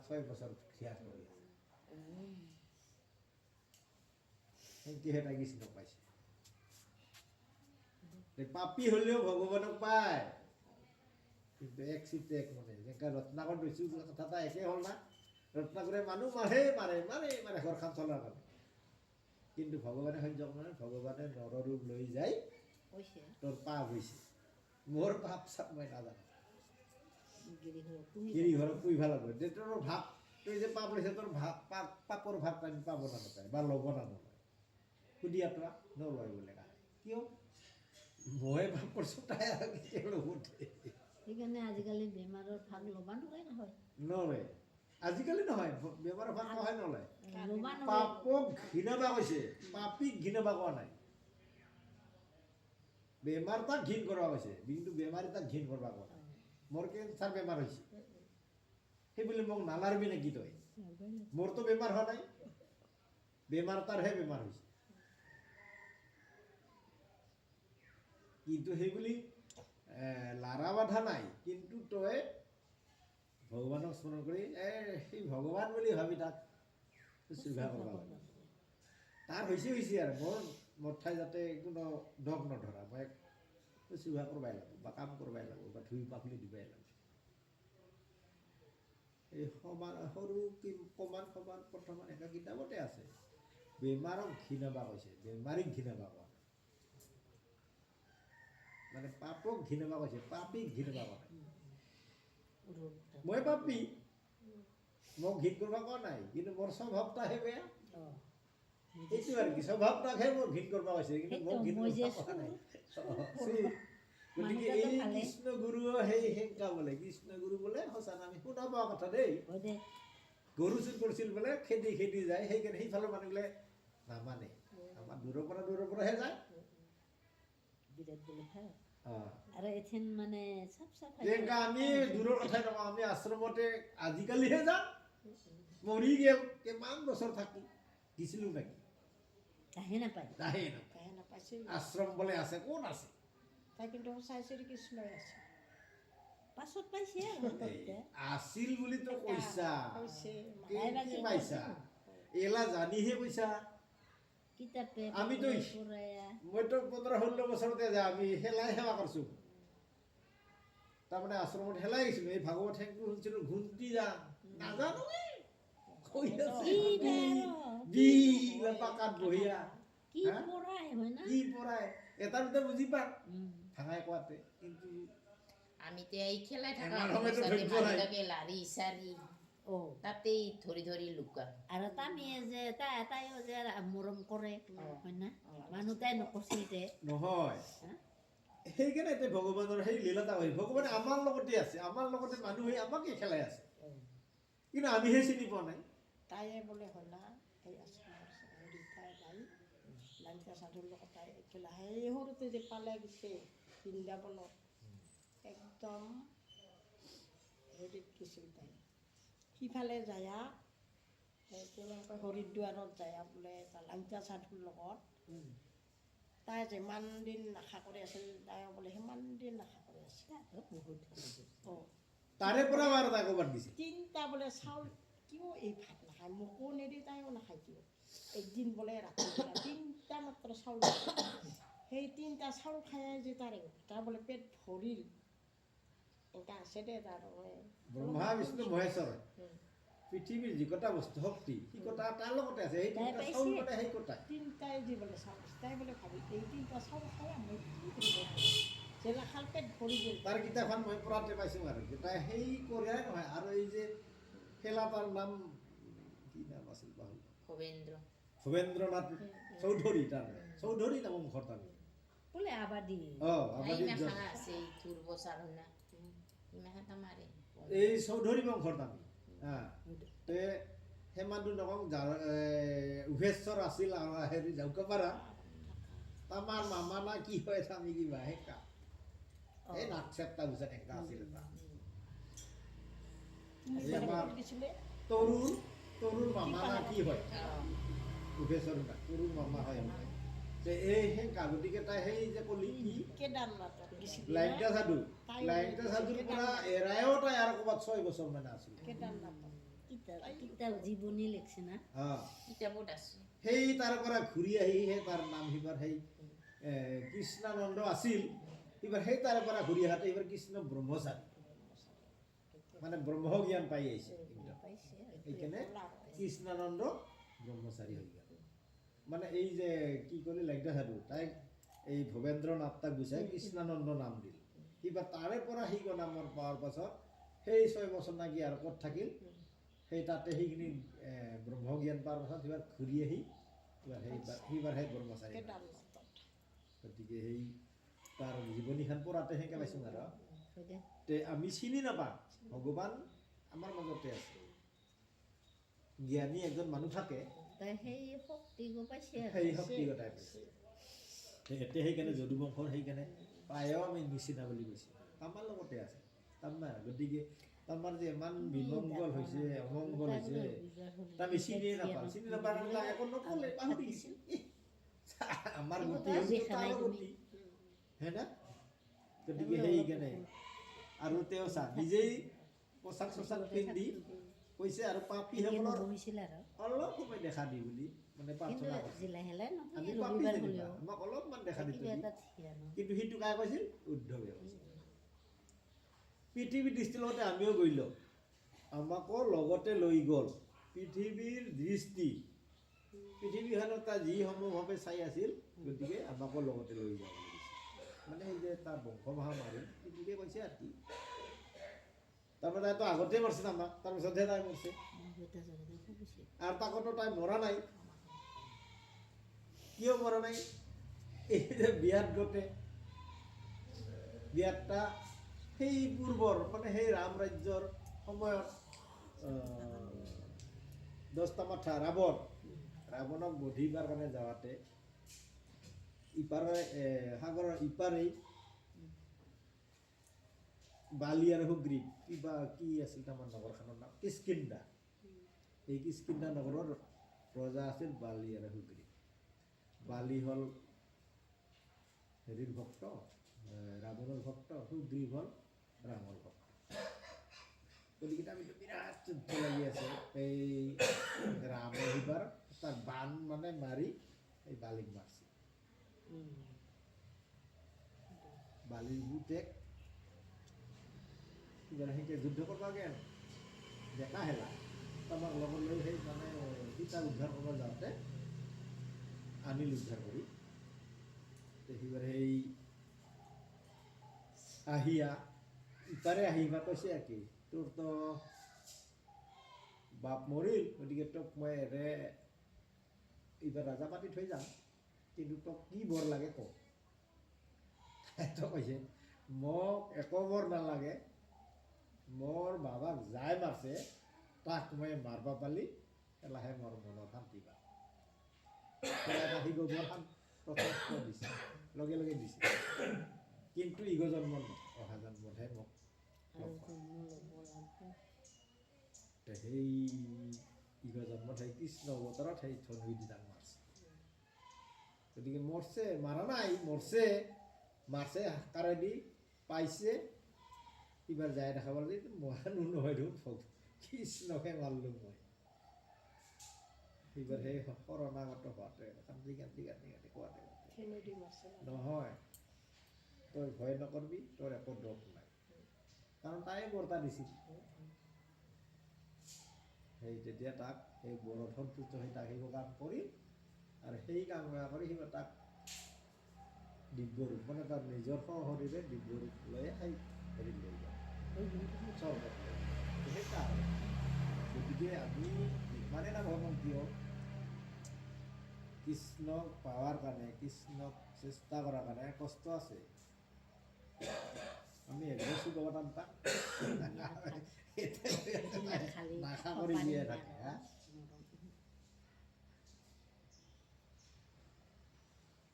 6 বছৰ খিয়া কৰি সেনেকেহে তাই কৃষ্ণক পাইছে। পাপী হলেও ভগৱানক পায়, কিন্তু এক চিতে এক মনে। যেনেকৈ ৰত্নাকৰ দৈছো কথা এটা একে হ'ল না, ৰত্নাকৰে মানুহ মাৰে ঘৰখন চলাৰ কাৰণে, কিন্তু ভগৱানে সহ্য কৰে। ভগৱানে নৰৰূপ লৈ যায়, তোৰ পাপ হৈছে, মোৰ পাপ চাপ মই নাজানো, গিৰি ঘৰত পুহিব লাগিব। তোৰ ভাৱ, তই যে পাপ লৈছে, তোৰ পাপৰ ভাৱ আমি পাব নাপায় বা ল'ব নাপায়, সুধিয়া তোৰা নলয় বোলে। কিয়? মই পাপ কৰিছো, তাই আৰু কেতিয়া ল'ব? সেইকাৰণে আজিকালি বেমাৰৰ ভাগ ল'বা নলয়। আজিকালি নহয়, বেমাৰৰ ভাগ নহয় নলয়। পাপক ঘৃণা কৈছে, পাপীক ঘৃণা কোৱা নাই। বেমাৰ তাক ঘৃণ কৰা হৈছে, কিন্তু বেমাৰী তাক ঘৃণ কৰিব কোৱা নাই। মোৰ কেঞ্চাৰ বেমাৰ হৈছে, সেই বুলি মোক নালাৰবি নেকি তই? মোৰতো বেমাৰ হোৱা নাই, বেমাৰ তাৰহে বেমাৰ হৈছে। কিন্তু সেইবুলি লাৰা বাধা নাই, কিন্তু তই ভগৱানক স্মৰণ কৰি সেই ভগৱান বুলি ভাবি তাক শুশ্ৰূষা কৰিব লাগে। তাৰ হৈছে আৰু মোৰ ঠাই যাতে কোনো দগ নধৰা, মই শুশ্ৰূষা কৰিবই লাগিব বা কাম কৰিবই লাগিব বা ধুই পাখলি দিবই লাগিব। এই সমান সৰু সমান প্ৰথমত এটা কিতাপতে আছে, বেমাৰক ঘৃণাবা কৈছে, বেমাৰীক ঘৃণাবা কোৱা। মানে পাপক ঘিনবা কৈছে, পাপীক ঘিনবা কোৱা নাই। উল্টা। মই পাপী, মোক ঘিন কৰিব কোৱা নাই, কিন্তু মোৰ স্বভাৱটাহে বেয়া। অ', সেইটো আৰু কি, স্বভাৱটাকহে মোক ঘিন কৰিব কৈছে, কিন্তু মোক ঘিন মই যে কৰিব কোৱা নাই। গতিকে মানুহজনে এই ভালে। কৃষ্ণ গুৰুও সেই সেংকা বোলে, কৃষ্ণ গুৰু বোলে সঁচা আমি শুনা পোৱা কথা দেই। হয় দে। গৰু চুৰ কৰিছিল বোলে, খেদি খেদি যায়, সেইকাৰণে সেইফালৰ মানুহবিলাক নামানে। আমাৰ দূৰৰ পৰাহে যায়। বিৰাট বোলে ভাল। অঁ, আৰু এথেন মানে চাফ চাফাই তেনেকা আমি দূৰৰ কথাই নকওঁ, আমি আশ্ৰমতে আজিকালিহে যাম। মৰি গেল, কিমান বছৰ থাকি দিছিলো নেকি? আহে নাপায়। নাহে নাপায়। তাই নাপাইছিল আশ্ৰম বোলে আছে, ক'ত আছে? তাই কিন্তু সঁচাই শ্ৰীকৃষ্ণই আছে পাছত পাইছে আৰু এতিয়া। আছিল বুলিতো কৈছা, কৈছে কি পাইছা? এলা জানিহে কৈছা। কিতাপে আমিতো পঢ়ায়া মইতো 15-16 বছৰতে যাই আমি হেলাই সেৱা কৰিছো। তাৰমানে আশ্ৰমত হেলাই গৈছিলো, এই ভাগৱত ঠেংটো শুনিছিলো, ঘুন্তি যাম নাজানো কৈ আছে পাকাত বহিয়া কি হা? পঢ়ায় হয় না? কি পঢ়ায় এটা দুটা বুজি পা উম। ভাঙাই কোৱাতে, কিন্তু আমিতো এই খেলাই থাকা আমাৰ সময়তো অৱস্থাতে ধৈৰ্য নাই। মানুহটাকে লাৰি চাৰি অ তাতেই ধৰি ধৰি লুকা। আৰু তামিয়ে যে তাইও যে মৰম কৰে হয় না? মানুহ তাই নকছিল যে নহয়। হা? সেইকাৰণে এতিয়া ভগৱানৰ সেই লীলাটা হয়, ভগৱানে আমাৰ লগতে আছে, আমাৰ লগতে মানুহে আমাকে খেলাই আছে, কিন্তু আমিহে চিনি পোৱা নাই। তাইয়ে বোলে হলা এই আশ্ৰমৰ হেৰি তাই যাই লালিতা সাধুৰ লগত তাই একেলা সেই সৰুতে যে পালে গৈছে বৃন্দাবনত একদম হেৰিত গৈছিল তাই সিফালে যায়া তেনেকৈ হৰিদ্বাৰত যায়া বোলে লালিতা সাধুৰ লগত তাই যিমান দিন আশা কৰি আছিল তাইও বোলে সিমান দিন আশা কৰি আছিল। বহুত অঁ তাৰে পৰা আৰু এটা ক'ৰবাত দিছে। তিনিটা বোলে চাউল কিয় এই ভাত নাখায়, মোকো নিদি তাইও নাখায় কিয়? একদিন বোলে ৰাতি তিনিটা মাত্ৰ চাউল খায়। সেই তিনিটা চাউল খাই যে তাৰ বোলে পেট ভৰিল এনেকুৱা আছে দে তাৰ ব্ৰহ্মা বিষ্ণু মহেশ্বৰ পৃথিৱীৰ যিকোটা বস্তু শক্তি সি কটা তাৰ লগতে আছে, সেই তিনিটা চাউল মানে সেই কটা। তিনিটাই যি বোলে চাউল আছে তাই বোলে ভাবি এই তিনিটা চাউল খাই মই কি কৰিব যেনে খাল পেট ভৰি গ'ল তাৰ কিতাপখন মই পঢ়াতে পাইছোঁ আৰু তাই সেই কৰিয়াই নহয়, আৰু এই যে খেলা তাৰ নাম কি নাম আছিল পাহৰি ভৱেন্দ্ৰ ভৱেন্দ্ৰনাথ চৌধুৰী, তাৰমানে চৌধুৰী নাম ঘৰ তাৰমানে বোলে আবাদী আবাদীত মাখা আছে ধ্ৰুৱ চাৰণা ইমাখাটা মাৰে এই চৌধুৰী বংশৰ তাৰমানে হা। তে হেমাদু নকওঁ উভেশ্বৰ আছিল আৰু হেৰি জাউকাপাৰা তামাৰ মামা না কি হয় আমি কিবা সেকা এই নাকচেপটা বুজা এনেকা আছিল এটা। এই আমাৰ দিছিলে তৰুৰ মামা না কি হয় উভেশ্বৰ না তৰুৰ মামা হয় আমাৰ। তে এই সেকা, গতিকে তাই সেই যে কলি কি কেদাৰনাথত দিছিলে লাইটা সাধু, লাইটা সাধুৰ পৰা এৰায়ো তাই আৰু ক'ৰবাত 6 বছৰ মানে আছিল। কেদাৰনাথত কিতাপ জীৱনী লিখছে না? কিতাপত আছে। সেই তাৰ পৰা ঘূৰি আহিহে তাৰ নাম সিবাৰ সেই কৃষ্ণানন্দ আছিল, এইবাৰ সেই তাৰে পৰা ঘূৰি আহাতে এইবাৰ কৃষ্ণ ব্ৰহ্মচাৰী মানে ব্ৰহ্ম জ্ঞান পাই আহিছে, পাইছে সেইকাৰণে কৃষ্ণানন্দ ব্ৰহ্মচাৰী হৈ গ'ল। মানে এই যে কি ক'লে লাইটা সাধু তাইক এই ভৱেন্দ্ৰনাথ তাক গুচাই কৃষ্ণানন্দ নাম দিল। এইবাৰ তাৰে পৰা সি নামৰ পোৱাৰ পাছত সেই 6 বছৰ নাকি আৰু ক'ত থাকিল, সেই তাতে সেইখিনি ব্ৰহ্ম জ্ঞান পোৱাৰ পাছত এইবাৰ ঘূৰি আহি সেইবাৰ সেই ব্ৰহ্মচাৰী। কেদাৰনাথত গতিকে সেই তাৰ জীৱনীখন পঢ়াতে সেনেকৈ পাইছোঁ আৰু হয় দে। তে আমি চিনি নাপাওঁ ভগৱান আমাৰ মাজতে আছে। জ্ঞানী এজন মানুহ থাকে তাই সেই শক্তি গো পাইছে আৰু সেই শক্তি গতাই পাইছে। এতিয়া সেইকাৰণে যদু বংশৰ সেইকাৰণে প্ৰায়ো আমি নিচিনা বুলি কৈছোঁ, আমাৰ লগতে আছে তাৰমানে। গতিকে আমাৰ যে ইমান বিমংগল হৈছে অমংগল হৈছে আমি চিনিয়ে নাপাওঁ, চিনি নাপাওঁ একো নক'লে পাহৰি গৈছে। আমাৰ গতি হৈছে তাৰো গতি হয় না? গতিকে সেইকাৰণে আৰু তেওঁ চা নিজেই পোচাক চোচাক পিন্ধি কৈছে আৰু পাপীসকলৰ বহিছিল আৰু অলপ সময় দেখা দি বুলি মানে কিন্তু প্ৰাৰ্থনা কৰিছে। জিলা হেলাই আমি নহয় পাপী ৰবিবাৰ যেনিবা হ'লেও আমাক অলপমান দেখা দি কিবা এটা থিয়া ন কিন্তু সিটো কাই কৈছিল উদ্ধৱে কৈছিল। পৃথিৱীৰ দৃষ্টিৰ লগতে আমিও গৈলোঁ, আমাকো লগতে লৈ গ'ল। পৃথিৱীৰ দৃষ্টি পৃথিৱীখনত তাৰ যিসমূহভাৱে চাই আছিল, গতিকে আমাকো লগতে লৈ যাব বুলি কৈছে। মানে এই যে তাৰ বংশ মহামাৰী বুলিয়ে কৈছে আৰু কি তাৰমানে তাইতো আগতেই মৰছে আমাক তাৰপিছতহে তাই মৰছে আৰু তাকতো তাই মৰা নাই কিয় মৰা নাই এই যে বিয়াত গোটে বিয়াতটা সেই পূৰ্বৰ মানে সেই ৰাম ৰাজ্যৰ সময়ত 10টা মাথা ৰাৱণক বধিবৰ কাৰণে যাওঁতে ইপাৰে সাগৰৰ ইপাৰেই বালি আৰু সুগ্ৰীৱ কিবা কি আছিল তাৰ নগৰখনৰ নাম কিষ্কিন্ধা এই কিষ্কিন্ধা নগৰৰ ৰজা আছিল বালি আৰু সুগ্ৰীৱ বালি হ'ল হেৰিৰ ভক্ত ৰাৱণৰ ভক্ত সুগ্ৰীৱ হ'ল ৰামৰ ভক্ত গতিকে আমিতো বিৰাট যুদ্ধ লাগি আছে এই ৰামে এইবাৰ তাৰ বান মানে মাৰি এই বালিক মাৰছে বালিৰ বুটেক সেনেকৈ যুদ্ধ কৰিব গেল ডেকা হেলা আমাক লগত লৈ সেই মানে সীতা উদ্ধাৰ কৰিব যাওঁতে আনিল উদ্ধাৰ কৰি সেইবাৰ সেই আহিয়া ইপাৰে আহিবা কৈছে আৰু কি তোৰতো বাপ মৰিল গতিকে তোক মই এৰে এইবাৰ ৰাজা পাতি থৈ যাম কিন্তু তোক কি বৰ লাগে কওঁ কৈছে মোক একো বৰ নালাগে মোৰ বাবাক যাই মাৰছে তাক মই মাৰবা পালি এলাহে মোৰ মনত শান্তি পাম আহি গবৰ প্ৰথম দিছে লগে লগে দিছে কিন্তু ইগ জন্মত অহা জন্মতহে মোক সেই ইগ জন্মত সেই কৃষ্ণ অৱতাৰত সেই ধনুই দি তাক মাৰছে গতিকে মৰছে মাৰা নাই মৰছে মাৰছে কাৰেদি পাইছে এইবাৰ যাই দেখা পাল যে মহানো নহয় কৃষ্ণকে মাৰিলোঁ মই এইবাৰ সেই শৰণাগত হোৱাতে কান্দি কান্দি কান্দি কান্দি কোৱাতে নহয় তই ভয় নকৰবি তোৰ একো দোষ নাই কাৰণ তাই বৰ্তা দিছিল সেই তেতিয়া তাক সেই বৰত সন্তুষ্ট হৈ তাক সেইবোৰ কাম কৰি আৰু সেই কাম কৰি সি তাক দিব্যৰূপ মানে তাৰ নিজৰ সশৰীৰে দিব্যৰূপ লৈ সেই হেৰি লৈ যায় সেইকাৰণে গতিকে আমি ইমানে নাভাবোঁ কিয় কৃষ্ণক পাৱাৰ কাৰণে কৃষ্ণক চেষ্টা কৰাৰ কাৰণে কষ্ট আছে আমি এঘৰ চুকত নাপাম নাখা কৰি দিয়ে থাকে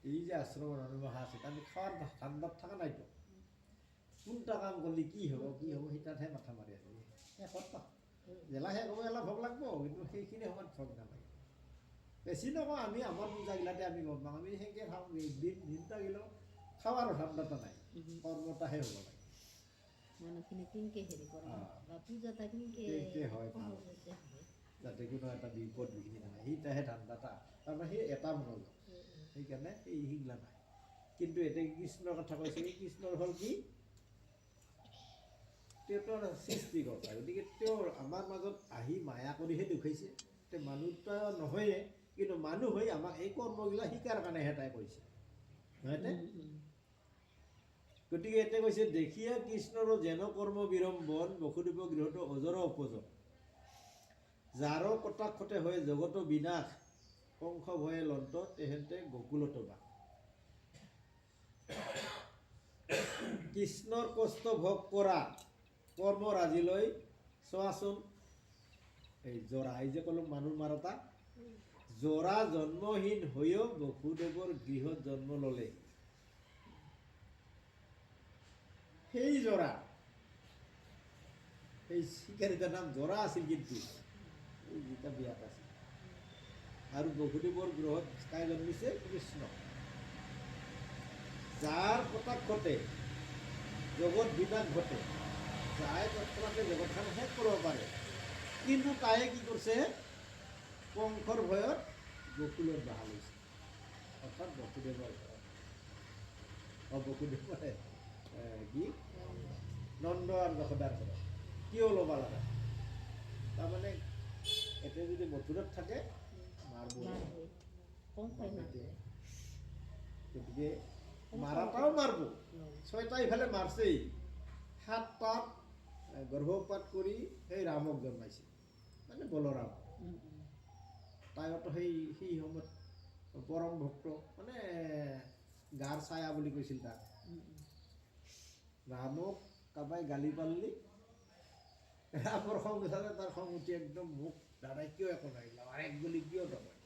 এই যে আশ্ৰমৰ অনুমহা আছে আমি খোৱাৰ ঠাণ্ডাত থকা নাইতো কোনটা কাম কৰিলে কি হ'ব সেইটাতহে মাথা মাৰি আছে শেষত জেলা শেষ হ'ব এলা ভোগ লাগব কিন্তু সেইখিনি সময়ত ভোগ নালাগে বেছি নকওঁ আমি আমাৰ পূজাগিলাতে আমি গম পাওঁ আমি সেনেকৈ খাওঁ দিনটা গিলেও খাৱাৰ ঠাণ্ডাটা নাই কৰ্মটাহে হ'ব লাগে মানুহখিনি কেনেকৈ হেৰি কৰে বা পূজাটা কেনেকৈ হয় ভাল যাতে কোনো এটা বিপদ বিঘিনি নহয় সেইটাহে ঠাণ্ডাটা তাৰমানে সেই এটা মনোযোগ সেইকাৰণে এই সিগলা নাই কিন্তু এতিয়া কৃষ্ণৰ কথা কৈছে এই কৃষ্ণৰ হ'ল কি তেওঁৰ সৃষ্টিকৰ্তা গতিকে তেওঁৰ আমাৰ মাজত আহি মায়া কৰিহে দেখুৱাইছে তেওঁ মানুহটো নহয়ে কিন্তু মানুহ হৈ আমাক এই কৰ্মগিলা শিকাৰ কাৰণেহে তাই কৈছে নহয়নে গতিকে এতিয়া কৈছে দেখিয়া কৃষ্ণৰো যেন কৰ্ম বিৰম্বন বসুদেৱ গৃহটো অজৰ উপযোগ যাৰো কটাক্ষতে হয় জগত বিনাশ কংস ভয়ে লন্ত তেহেঁতে গকুলত বাস কৃষ্ণৰ কষ্ট ভোগ কৰা কৰ্মৰাজিলৈ চোৱাচোন এই জৰা এই যে ক'লো মানুহ মাৰতা জৰা জন্মহীন হৈও বসুদেৱৰ গৃহত জন্ম ল'লে সেই জৰা সেই চিকাৰীটাৰ নাম জৰা আছিল কিন্তু যেতিয়া বিয়াত আছিল আৰু বসুদেৱৰ গৃহত কাই জন্মিছে কৃষ্ণ যাৰ কটাক্ষতে জগত বিনাশ ঘটে যাই তৎক্ষণাতে জগতখন শেষ কৰিব পাৰে কিন্তু তাই কি কৰিছে কংসৰ ভয়ত গকুলত বাহা লৈছে অৰ্থাৎ বসুদেৱৰ বসুদেৱৰে কি নন্দ আৰু যশোদাৰ ঘৰত কিয় ল'ব লগা তাৰমানে এতিয়া যদি মথুৰাত থাকে মাৰব গতিকে মাৰাটাও মাৰব 6টা ইফালে মাৰছেই 7টাত গৰ্ভপাত কৰি সেই ৰামক জন্মাইছে মানে বলৰাম তাইতো সেই সময়ত পৰম ভক্ত মানে গাৰ ছায়া বুলি কৈছিল তাক ৰামক কাবাই গালি পাৰলি ৰামৰ খং উঠালে তাৰ খং উঠি একদম মোক দাদাই কিয় একো নাহিলা আৰু এক গলি কিয় দবাই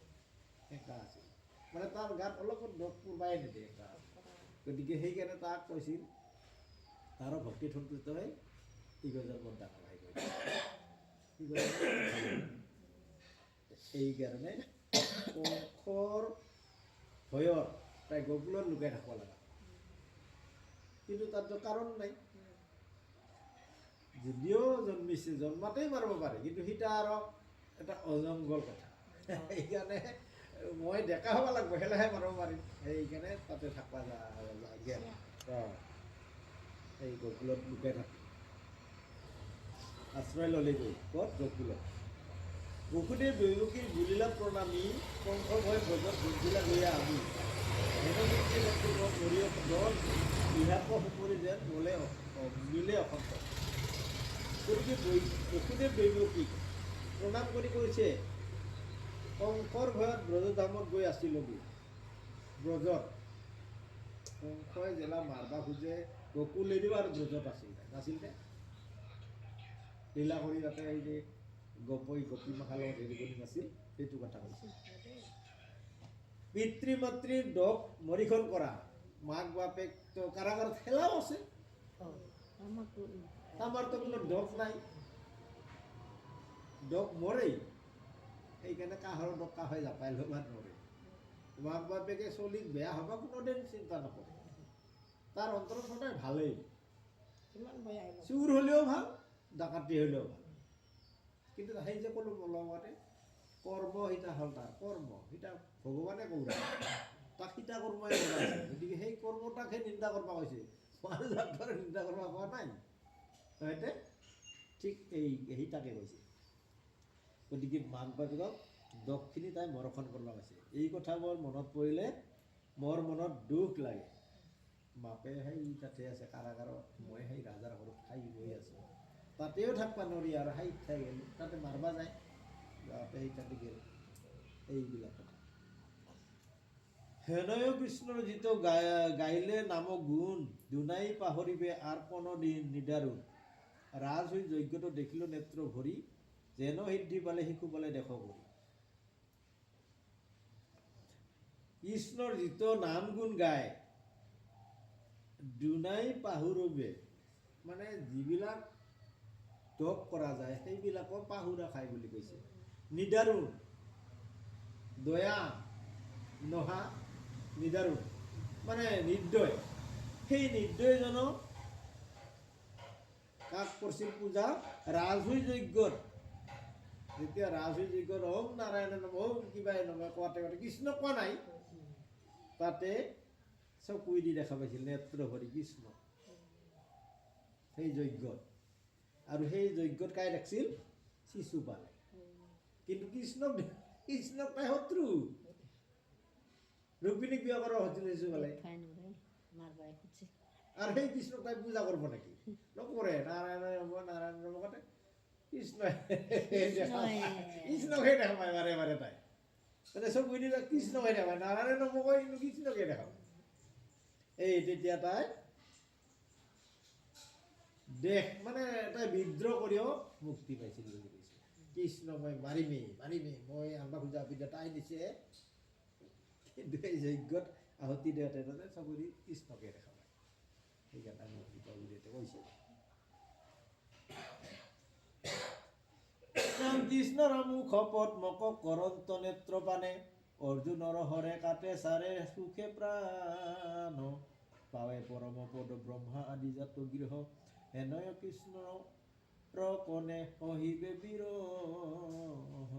সেনেকুৱা আছিল মানে তাৰ গাত অলপ দোষ পূৰ্বাই নিদিয়ে গতিকে সেইকাৰণে তাক কৈছিল তাৰো ভক্তি সন্তুষ্ট হৈ ইগজৰ পৰ্দা সহায় কৰিছিল সেইকাৰণে কংসৰ ভয়ত তাই গকুলত লুকাই থাকিব লগা কিন্তু তাততো কাৰণ নাই যদিও জন্মিছে জন্মাতেই মাৰিব পাৰে কিন্তু সীতা আৰু এটা অজংগল কথা সেইকাৰণে মই ডেকা হ'ব লাগিব সেলেহে মাৰিব পাৰিম সেইকাৰণে তাতে থাকিব লাগে এই গকুলত লুকাই থাকে আশ্ৰয় ল'লেগৈ ক'ত গকুলত বসুদেৱ দৈৱকীৰ গুলীলা প্ৰণামী কংস ভয় ব্ৰজত গুলীলা লৈ আমি ইহাপ সমৰি যেন মিলে অসন্ত গতিকে বসুদেৱ দৈৱকীক প্ৰণাম কৰি কৈছে কংসৰ ভয়ত ব্ৰজধামত গৈ আছিলগৈ ব্ৰজত কংসই জেলা মাৰবা খোজে গকুলেদিও আৰু ব্ৰজত আছিল নাছিল নে লীলা কৰি তাতে এই যে গোপী মাখালৰ হেৰি কৰি নাছিল সেইটো কথা কৈছিল পিতৃ মাতৃৰ দোষ মৰিখন কৰা মাক বাপেক তো কাৰাগাৰত খেলাও আছে আমাৰতো কোনো দোষ নাই দোষ মৰেই সেইকাৰণে কাহৰ দোষ কাহে জাপাই ল'ব নৰে মাক বাপেকে চলিক বেয়া হ'ব কোনোদিন চিন্তা নকৰে তাৰ অন্তৰত সদায় ভালেই চুৰ হ'লেও ভাল ডাকাতি হ'লেও ভাল কিন্তু সেই যে ক'লো লগতে কৰ্ম সীতা হ'ল তাৰ কৰ্ম সীতা ভগৱানে কৌৰা তাক সীতা কৰ্মই কৰাইছে গতিকে সেই কৰ্মটাকহে নিন্দা কৰিব কৈছে মানুহ জাতৰে নিন্দা কৰিব কোৱা নাই হয়নে ঠিক সীতাকে কৈছে গতিকে মাক বাপেকক দোষখিনি তাই মৰখন কৰিব কৈছে এই কথাবোৰ মনত পৰিলে মোৰ মনত দুখ লাগে মাপে সেই তাতে আছে কাৰাগাৰত মই সেই ৰাজাৰ ঘৰত খাই গৈ আছোঁ তাতেও থাকিব নোৱাৰি আৰু সেই ঠাই গ'ল তাতে মাৰবা যায় বাপে সেই তাতে গ'ল এইবিলাক কথা হেনয় কৃষ্ণৰ যিটো গাইলে নামক গুণ দুনাই পাহৰিবে আৰ্পণ নিদাৰুণ ৰাজ হৈ যজ্ঞটো দেখিলো নেত্ৰ ভৰি যেন সিদ্ধি পালে শিশু পালে দেখ কৰি কৃষ্ণৰ যিটো নাম গুণ গায় দুনাই পাহৰিবে মানে যিবিলাক দোষ কৰা যায় সেইবিলাকৰ পাহুৰা খাই বুলি কৈছে নিদাৰুণ দয়া নহা নিদাৰুণ মানে নিৰ্দয় সেই নিৰ্দয়জনক কাক কৰিছিল পূজা ৰাজহুই যজ্ঞত যেতিয়া ৰাজহুই যজ্ঞত ওম নাৰায়ণ নম ওম কিবা নমঃ কোৱাতে কৃষ্ণ কোৱা নাই তাতে চকুই দি দেখা পাইছিল নেত্ৰ ভৰি কৃষ্ণ সেই যজ্ঞত আৰু সেই যজ্ঞত কাই ৰাখিছিল শিশুপালে কিন্তু কৃষ্ণক তাই শত্ৰু ৰুক্মিণীক বিয়া কৰা হৈছিল শিশুপালে আৰু সেই কৃষ্ণক তাই পূজা কৰিব নেকি নকৰে নাৰায়ণ নম কতে কৃষ্ণকে দেখা পায় বাৰে বাৰে তাই তাতে চকুই দি কৃষ্ণকে দেখা পায় নাৰায়ণ নম কয় কিন্তু কৃষ্ণকে দেখা পায় এই তেতিয়া তাই দেশ মানে তাই বিদ্ৰোহ কৰিও মুক্তি পাইছিল বুলি কৈছে কৃষ্ণ মই মাৰিমেই মই আনবা খোজা বিদ্যা তাই দিছে কিন্তু এই যজ্ঞত আহুতি দিওঁতে তাতে চকুৰি কৃষ্ণকে দেখা পায় সেইকাৰণে মুক্তি পাব বুলি কৈছে কৃষ্ণৰ মুখ পদ্মক কৰন্ত নেত্ৰ পানে অৰ্জুনৰ হৰে কাটে চাৰে সুখে প্ৰাণ পাৱে পৰম পদ ব্ৰহ্মা আদি জাত গৃহ হেনয় কৃষ্ণ প্ৰকনে সহিবে বিৰহ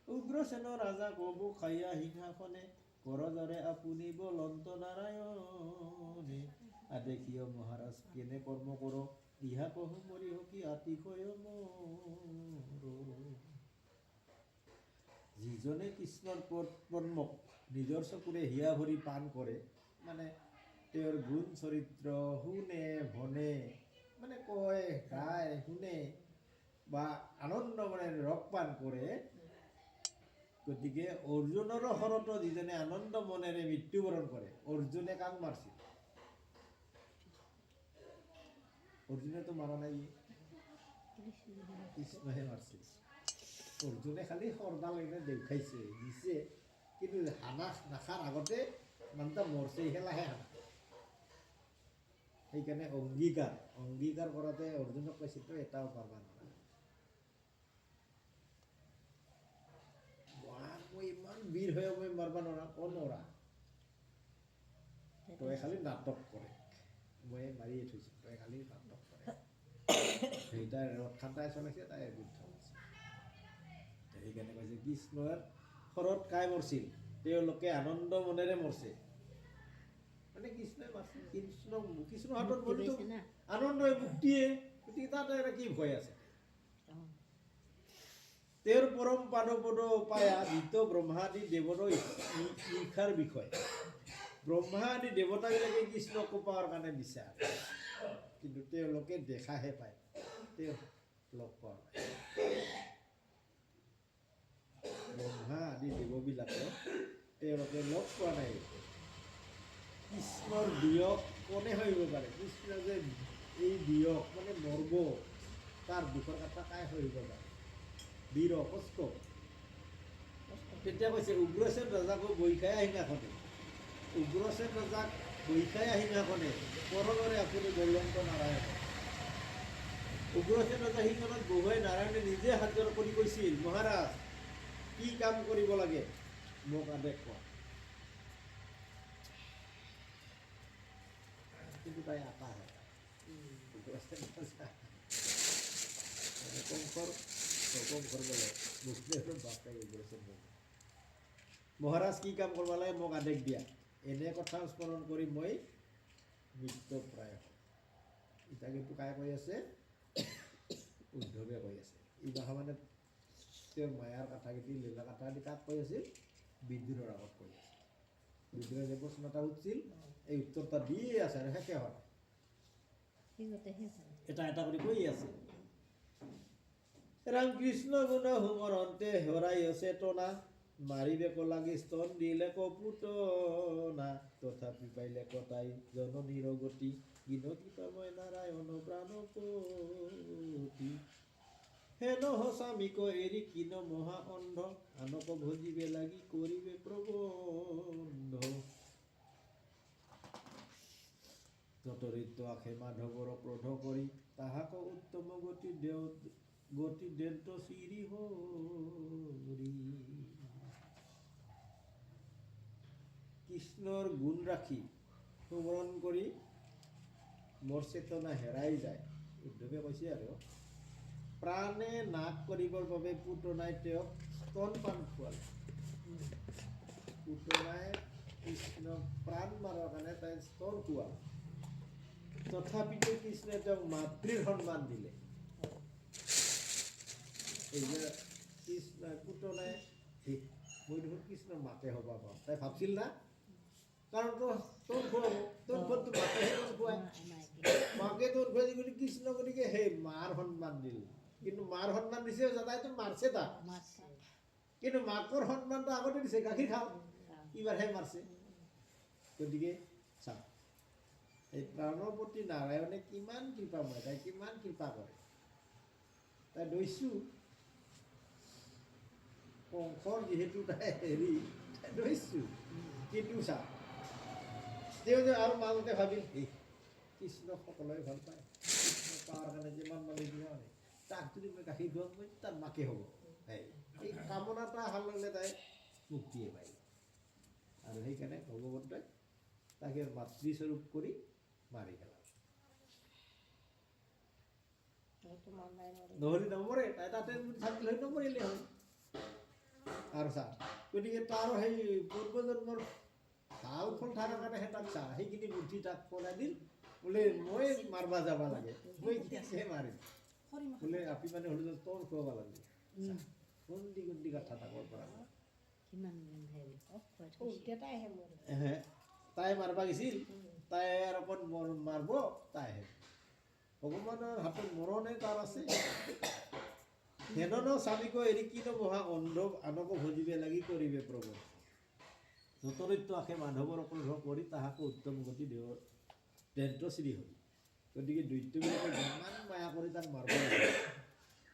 উগ্ৰসেন ৰাজা কবু খাইয়া সিংহাসনে কৰজৰে আপুনি বলন্ত নাৰায়ণে আদেশীয় মহাৰাজ কেনে কৰ্ম কৰ ইহা কহু মৰি হকি আতিশয় মোৰ যিজনে কৃষ্ণৰ পদ্মক নিজৰ চকুৰে হিয়া ভৰি পান কৰে মানে তেওঁৰ গুণ চৰিত্ৰ শুনে ভনে মানে কয় গায় শুনে বা আনন্দ মানে ৰসপান কৰে। গতিকে অৰ্জুনৰ শৰত যিজনে আনন্দ মনেৰে মৃত্যুবৰণ কৰে, অৰ্জুনে কাক মাৰছিল? অৰ্জুনেতো মাৰা নাই, কৃষ্ণহে মাৰছিল। অৰ্জুনে খালি সৰডাল এনে দেখুৱাইছে দিছে, কিন্তু হানা নাখাৰ আগতে মানুহটা মৰছে লাহে হানা। সেইকাৰণে অংগীকাৰ কৰাতে অৰ্জুনক কৈছিল তই এটাও পাৰবা নোৱাৰা। মই ইমান বীৰ হৈ মই মাৰবা নোৱাৰা, নৰা তই খালি নাটক কৰে, মই মাৰিয়ে থৈছোঁ, তই খালি নাটক কৰে। সেইটাই ৰথ খান্দাই চলাইছে, তাই যুদ্ধ কৰিছে। সেইকাৰণে কৈছে কৃষ্ণৰ শৰত কাই মৰছিল? তেওঁলোকে আনন্দ মনেৰে মৰছে। মানে কৃষ্ণই মাৰছে, কৃষ্ণৰ হাতত মৰিতো আনন্দই মুক্তিয়ে, গতিকে তাতে কি ভয় আছে? তেওঁৰ পৰম পাদপদ পায়া যিটো ব্ৰহ্মাদি দেৱৰো ঈৰ্ষাৰ বিষয়। ব্ৰহ্মা আদি দেৱতাবিলাকে কৃষ্ণক কোপাৰ কাৰণে বিচাৰে, কিন্তু তেওঁলোকে দেখাহে পায়, তেওঁ লগ পোৱা নাই। ব্ৰহ্মা আদি দেৱবিলাকে তেওঁলোকে লগ পোৱা নাই। কৃষ্ণৰ বিয়োগ কোনে সহিব পাৰে? কৃষ্ণ যে এই বিয়োগ মানে মৰ্ব, তাৰ দুখৰ কথা কাই সহিব পাৰে? বীৰ কষ্ট। তেতিয়া কৈছে উগ্ৰসেন ৰজাকো বৈখায়া সিংহাসনে, উগ্ৰসেন ৰজাক বৈখায়া সিংহাসনে পৰদৰে আপুনি বল্লন্ত নাৰায়ণ। উগ্ৰসেন ৰজা সিংহাসনত বহুৱাই নাৰায়ণে নিজে হাতৰ কৰি কৈছিল, মহাৰাজ কি কাম কৰিব লাগে মোক আদেশ কোৱা। কিন্তু তাই আটা হয়। মহাৰাজ কি কাম কৰিব লাগে মোক আদেশ দিয়া, এনে কথা স্মৰণ কৰি মই মৃত্যুপ্ৰায় হওঁ। এতিয়া কিন্তু কাই কৈ আছে? উদ্ধৱে কৈ আছে। এই ভাষা মানে তেওঁৰ মায়াৰ কথাকেইটি লীলা কথাকেইটি কাক কৈ আছিল? বিদুৰৰ আগত কৈ আছে। বিদুৰে যে প্ৰশ্ন এটা উঠিছিল, এই উত্তৰটা দিয়ে আছে আৰু শেষে হয়, এটা এটা কৰি কৈ আছে। ৰামকৃষ্ণ গুণ সুমৰন্তে হেৰাই চেতনা, মাৰিবে লাগি স্তন দিলে কপুতনা, তথাপি পাইলে কটাই জননীৰ গতি, গিনতি পাময় নাৰায়ণ প্ৰাণপতি। হেন স্বামীক এৰি কিন মহা অন্ধ, আনক ভজিবে লাগি কৰিবে প্ৰবন্ধ। ততৰিত আখে মাধৱৰ ক্ৰোধ কৰি, তাহাক উত্তম গতি দেন্ত শ্ৰী হৰি। কৃষ্ণৰ গুণ ৰাখি সুমৰণ কৰি মোৰ চেতনা হেৰাই যায়, উদ্ধৱে কৈছে আৰু প্ৰাণে নাশ কৰিবৰ বাবে পুতনাই তেওঁক স্তনপান খোৱালে। পুতনাই কৃষ্ণক প্ৰাণ মাৰাৰ কাৰণে তাই স্তন খোৱালে। তথাপিতো কৃষ্ণই তেওঁক মাতৃৰ সন্মান দিলে। এই যে কৃষ্ণ পুতনাই মই দেখোন কৃষ্ণৰ মাকে হ'ব পাওঁ, তাই ভাবছিল না? কাৰণ তোৰ খুৱাব, তোৰ ঘৰতো মাকেহে তোৰ খুৱাই, মাকে তোৰ খুৱাই যদি কৃষ্ণ গতিকে সেই মাৰ সন্মান দিল। কিন্তু মাৰ সন্মান দিছে তাইতো মাৰছে তাক, কিন্তু মাকৰ সন্মানটো আগতে দিছে, গাখীৰ খাওঁ, এইবাৰহে মাৰছে। গতিকে চাওক, এই প্ৰাণৰ প্ৰতি নাৰায়ণে কিমান কৃপাময়, তাই কিমান কৃপা কৰে। তাই দৈছো কংসৰ যিহেতু তাই হেৰি, তাই দৈছো, কিন্তু চাওক তেওঁ যে আৰু মাজতে ভাবিল কৃষ্ণক সকলোৱে ভাল পায়, কৃষ্ণ পাৱাৰ কাৰণে যিমান মানে দিয়া হয়, তাক যদি মই গাখীৰ খুৱাম মই তাৰ মাকে হ'ব। এই কামনাটা অহাৰ লগে তাই মুক্তিয়ে পায়। আৰু সেইকাৰণে ভগৱন্তই তাকে মাতৃস্বৰূপ কৰি মাৰি পেলাল। নহ'লে নমৰে, তাই তাতে থাকিল হয় নমৰিলে হয়। আৰু চা, গতিকে তাৰ সেই পূৰ্বজন্মৰ ভাল ফল থকাৰ কাৰণেহে তাক চা, সেইখিনি বুদ্ধি তাক পলাই দিল, বোলে মই মাৰবা যাব লাগে, মই কিহে মাৰিম, বোলে আপি মানে হ'লে তোৰ খুৱাব লাগে। কোনদি কোনদি কথা তাকৰ পৰা তাই মাৰবা গৈছিল তাই আৰু অকণ মাৰব তাইহে ভগৱানৰ হাতত মৰণে তাৰ আছে হেননো স্বামীকো এৰি কিনো বহা অন্ধ আনকো ভজিবে লাগি কৰিবে প্ৰভু যতৰিত্য আশে মাধৱৰ অকল কৰি তাহাকো উত্তম গতি দেৱৰ দেন্ত শ্ৰী হৰি গতিকে দৈত্যবিলাকে যিমান মায়া কৰি তাক মাৰিব লাগে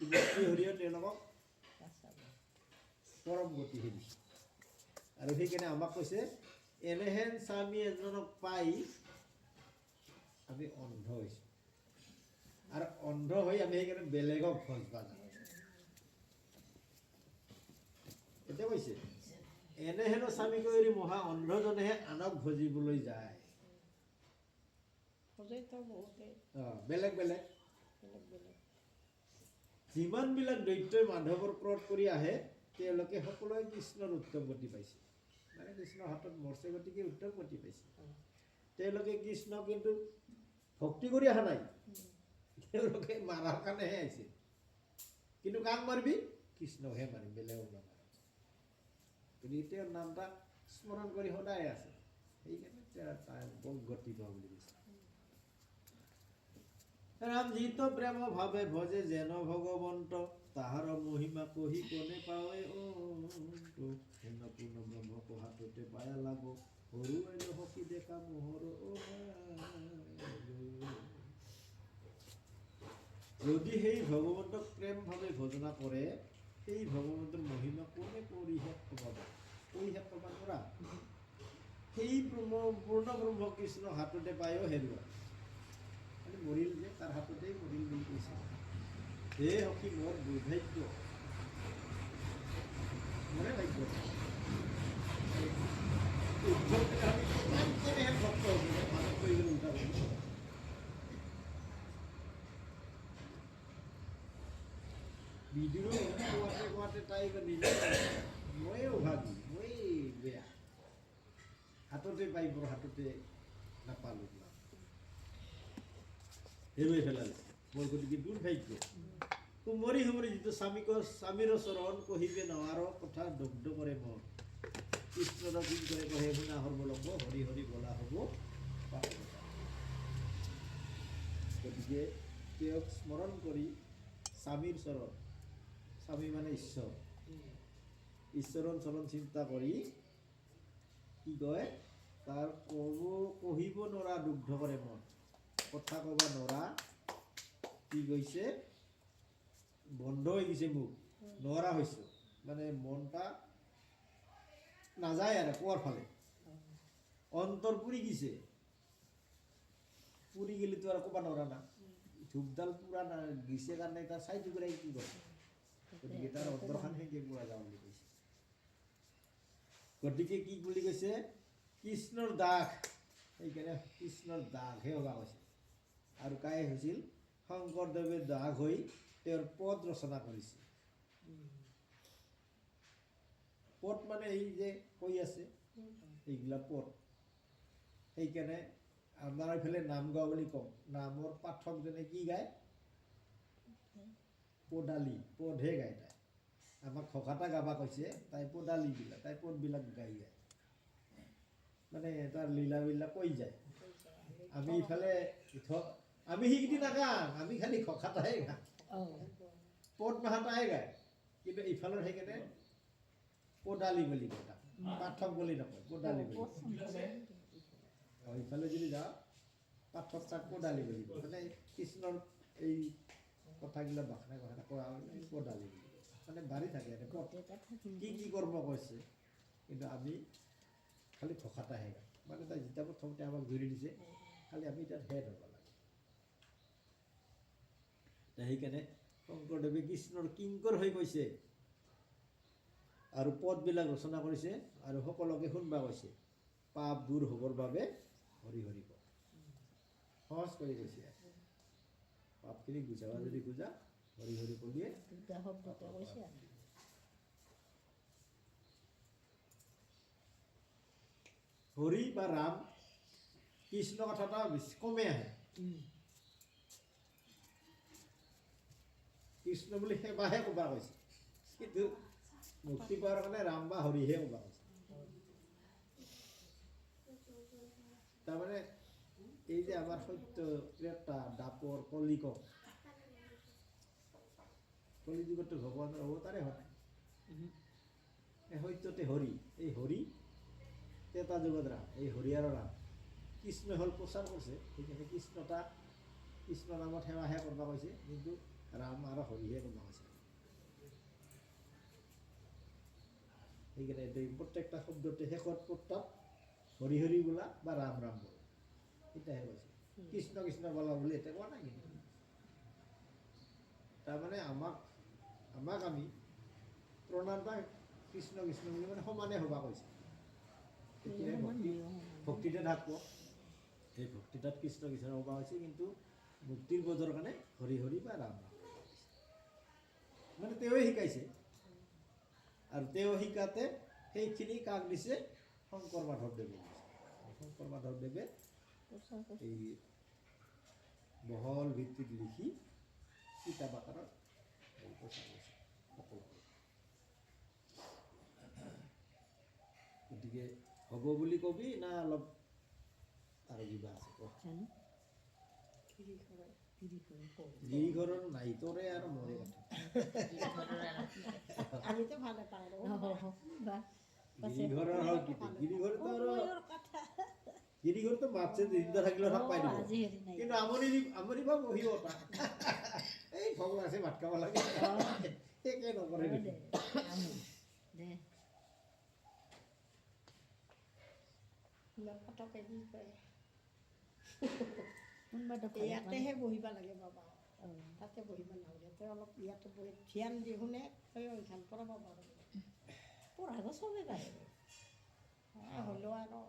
কিন্তু শ্ৰীহৰিয়ে তেওঁলোকক পৰম গতি দিছে আৰু সেইকাৰণে আমাক কৈছে এনেহেন স্বামী এজনক পাই আমি অন্ধ হৈছোঁ আৰু অন্ধ হৈ আমি সেইকাৰণে বেলেগক ভজবা যাওঁ এতিয়া কৈছে এনেহেনো স্বামী কৰি মহা অন্ধজনেহে আনক ভজিবলৈ যায় বেলেগ বেলেগ যিমানবিলাক দৈত্যই মাধৱৰ ক্ৰোধ কৰি আহে তেওঁলোকে সকলোৱে কৃষ্ণৰ উত্তম গতি পাইছে মানে কৃষ্ণৰ হাতত মৰছে গতিকে উত্তম গতি পাইছে তেওঁলোকে কৃষ্ণ কিন্তু ভক্তি কৰি অহা নাই তেওঁলোকে মাৰাৰ কাৰণেহে আহিছে কিন্তু কাক মাৰিবি কৃষ্ণকহে মাৰিম বেলেগক নামাৰিম গতিকে তেওঁৰ নামটা স্মৰণ কৰি সদায় আছে সেইকাৰণে তাৰ বৰ গতি পোৱা বুলি কৈছে ৰাম জিত প্ৰেম ভাৱে ভজে যেন ভগৱন্ত তাহাৰ মহিমা কহি কোনে পাৱে হেন পূৰ্ণ ব্ৰহ্ম পহাটোতে পায়া লাভ সৰু এলো সখী দেখা মোহৰ যদি সেই ভগৱন্তক প্ৰেম ভাৱে ভজনা কৰে সেই ভগৱন্তৰ মহিমা কোনে পৰিশেষ কবা পৰিশেষ কব নোৱাৰা সেই পূৰ্ণ ব্ৰহ্ম কৃষ্ণ হাততে পায়ো হেৰুৱা মৰিল যে তাৰ হাততেই মৰিল বুলি কৈছে হে সখী মোৰ দুৰ্ভাগ্য মৰে ভাগ্য ভক্ত মানুহ কৰি গ'লে উল্টা কৰি বিদুৰো কোৱাতে কোৱাতে তাই নিজে ময়ে অভাগী ময়ে বেয়া হাততে পাই বৰ হাততে নাপালোঁ হেৰুৱাই পেলালে মোৰ গতিকে দুৰ্ভাগ্য কুমৰি সুমৰি যিটো স্বামীৰ চৰণ কহিবে নোৱাৰ কথা দগ্ধ কৰে মন কৃষ্ণৰ কি কৰে কহে শুনা সৰ্বলম্ব হৰি হৰি বলা হ'ব গতিকে তেওঁক স্মৰণ কৰি স্বামীৰ চৰণ স্বামী মানে ঈশ্বৰ ঈশ্বৰৰ চৰণ চিন্তা কৰি কি কয় তাৰ কহিব নোৱাৰা দুগ্ধ কৰে মন কথা ক'ব নোৱাৰা কি কৈছে বন্ধ হৈ গৈছে মোক নোৱাৰা হৈছোঁ মানে মনটা নাযায় আৰু কোৱাৰ ফালে অন্তৰ পুৰি গৈছে পুৰি গেলিতো আৰু ক'ব নোৱাৰা না ধূপডাল পুৰা গিছে কাৰণে তাৰ চাই টুকুৰাই কি কৰে গতিকে তাৰ অন্তৰখন সেনেকৈ পোৱা যাওঁ বুলি কৈছে গতিকে কি বুলি কৈছে কৃষ্ণৰ দাস সেইকাৰণে কৃষ্ণৰ দাসহে হ'বা কৈছে আৰু কাই হৈছিল শংকৰদেৱে দাস হৈ তেওঁৰ পদ ৰচনা কৰিছে পদ মানে এই যে কৈ আছে এইগিলা পদ সেইকাৰণে আমাৰ এইফালে নাম গোৱা বুলি কওঁ নামৰ পাঠকজনে কি গায় পদালি পদহে গায় তাই আমাক খকাটা গাবা কৈছে তাই পদালিবিলাক তাই পদবিলাক গাই গায় মানে তাৰ লীলাবিলাক কৈ যায় আমি ইফালে আমি সেইকেইটি নাগাম আমি খালি খকাটাহে গাম পদ মাহাতাহে গায় কিন্তু ইফালৰ সেইকাৰণে পদালি বুলি কয় তাক পাঠক বুলি নকয় পদালি বুলি ইফালে যদি যাওঁ পাঠক তাক পদালি বুলি কয় মানে কৃষ্ণৰ এই কথাগিলা বাখনা বাখনা কোৱা পদালি বুলি কয় মানে বাঢ়ি থাকে কি কি কৰ্ম কৰিছে কিন্তু আমি খালি খকাটাহে গাম মানে তাই যেতিয়া প্ৰথমতে আমাক ধৰি দিছে খালি আমি তাত হেড হ'ব লাগে সেইকাৰণে শংকৰদেৱে কৃষ্ণৰ কিংকৰ হৈ কৈছে আৰু পদবিলাক ৰচনা কৰিছে আৰু সকলোকে শুনবা কৈছে পাপ দূৰ হ'বৰ বাবে হৰি হৰি ক সহজ কৰি কৈছে পাপখিনি গুচাবা যদি খোজা হৰি হৰি কলিয়ে হৰি বা ৰাম কৃষ্ণ কথাটা কমে আহে কৃষ্ণ বুলি সেৱাহে ক'বা কৈছে কিন্তু মুক্তি পোৱাৰ কাৰণে ৰাম বা হৰিহে ক'বা কৈছে তাৰমানে এই যে আমাৰ সত্য ত্ৰেতা দাপৰ কলিকক কলিযুগতো ভগৱানৰ অৱতাৰে হয় এই সত্যতে হৰি এই হৰি ত্ৰেতা যুগত ৰাম এই হৰি আৰু ৰাম কৃষ্ণ হ'ল প্ৰচাৰ কৰিছে সেইকাৰণে কৃষ্ণ নামত সেৱাহে কৰিব কৈছে কিন্তু ৰাম আৰু হৰিহে কৰিব কৈছে সেইকাৰণে প্ৰত্যেকটা শব্দতে শেষত প্ৰতাপ হৰি হৰি বোলা বা ৰাম ৰাম বোলা সেইটাহে কৈছে কৃষ্ণ কৃষ্ণ বোলা বুলি এতিয়া কোৱা নাই কিন্তু তাৰমানে আমাক আমি প্ৰণাম বা কৃষ্ণ কৃষ্ণ বুলি মানে সমানে হ'বা কৈছে তেতিয়াহে ভক্তিতে থাকব এই ভক্তিতাত কৃষ্ণ কৃষ্ণ হ'বা হৈছে কিন্তু মুক্তিৰ পদৰ কাৰণে হৰি হৰি বা ৰাম ৰাম মানে তেওঁৱে শিকাইছে আৰু তেওঁ শিকাতে সেইখিনি কাক দিছে শংকৰ মাধৱদেৱে শংকৰ মাধৱদেৱে এই বহল ভিত্তিত লিখি কিতাপ আকাৰত প্ৰচাৰ কৰিছে গতিকে হ'ব বুলি কবি না অলপ আৰু কিবা আছে গিৰিঘৰৰ নাই তোৰে আৰু মৰে কথা আমিতো ভালে পাওঁ গিৰিঘৰৰ হ'ল কি গিৰিঘৰতো মাছে দিনটা থাকিলেও থাক পাই দিব কিন্তু আমনি বা বহিব তাক এই ভগৱান আছে ভাত খাব লাগে একে নকৰে ফটকে কি কয় ইয়াতেহে বহিব লাগে বাবা তাতে বহিব নালাগে তেওঁ অলপ ইয়াতে বহি ধ্যান দি শুনে ধ্যান কৰাব পাৰোঁ পঢ়াব চবে পাৰে হ'লেও আৰু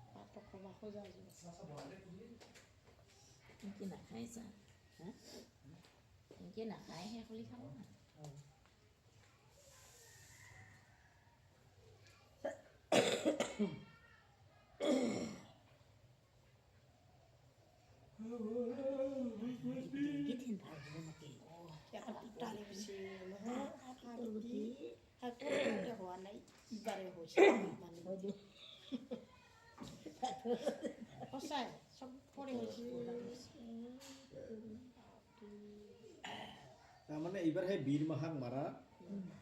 পাতক ক'ব খোজা এনেকৈ নাখায় চা এনেকৈ নাখায় শেষ কৰি খাব না হোৱা নাই ইবাৰে হৈছে সঁচাই চব কৰি হৈছে তাৰমানে এইবাৰ সেই বীৰ মাহাক মাৰা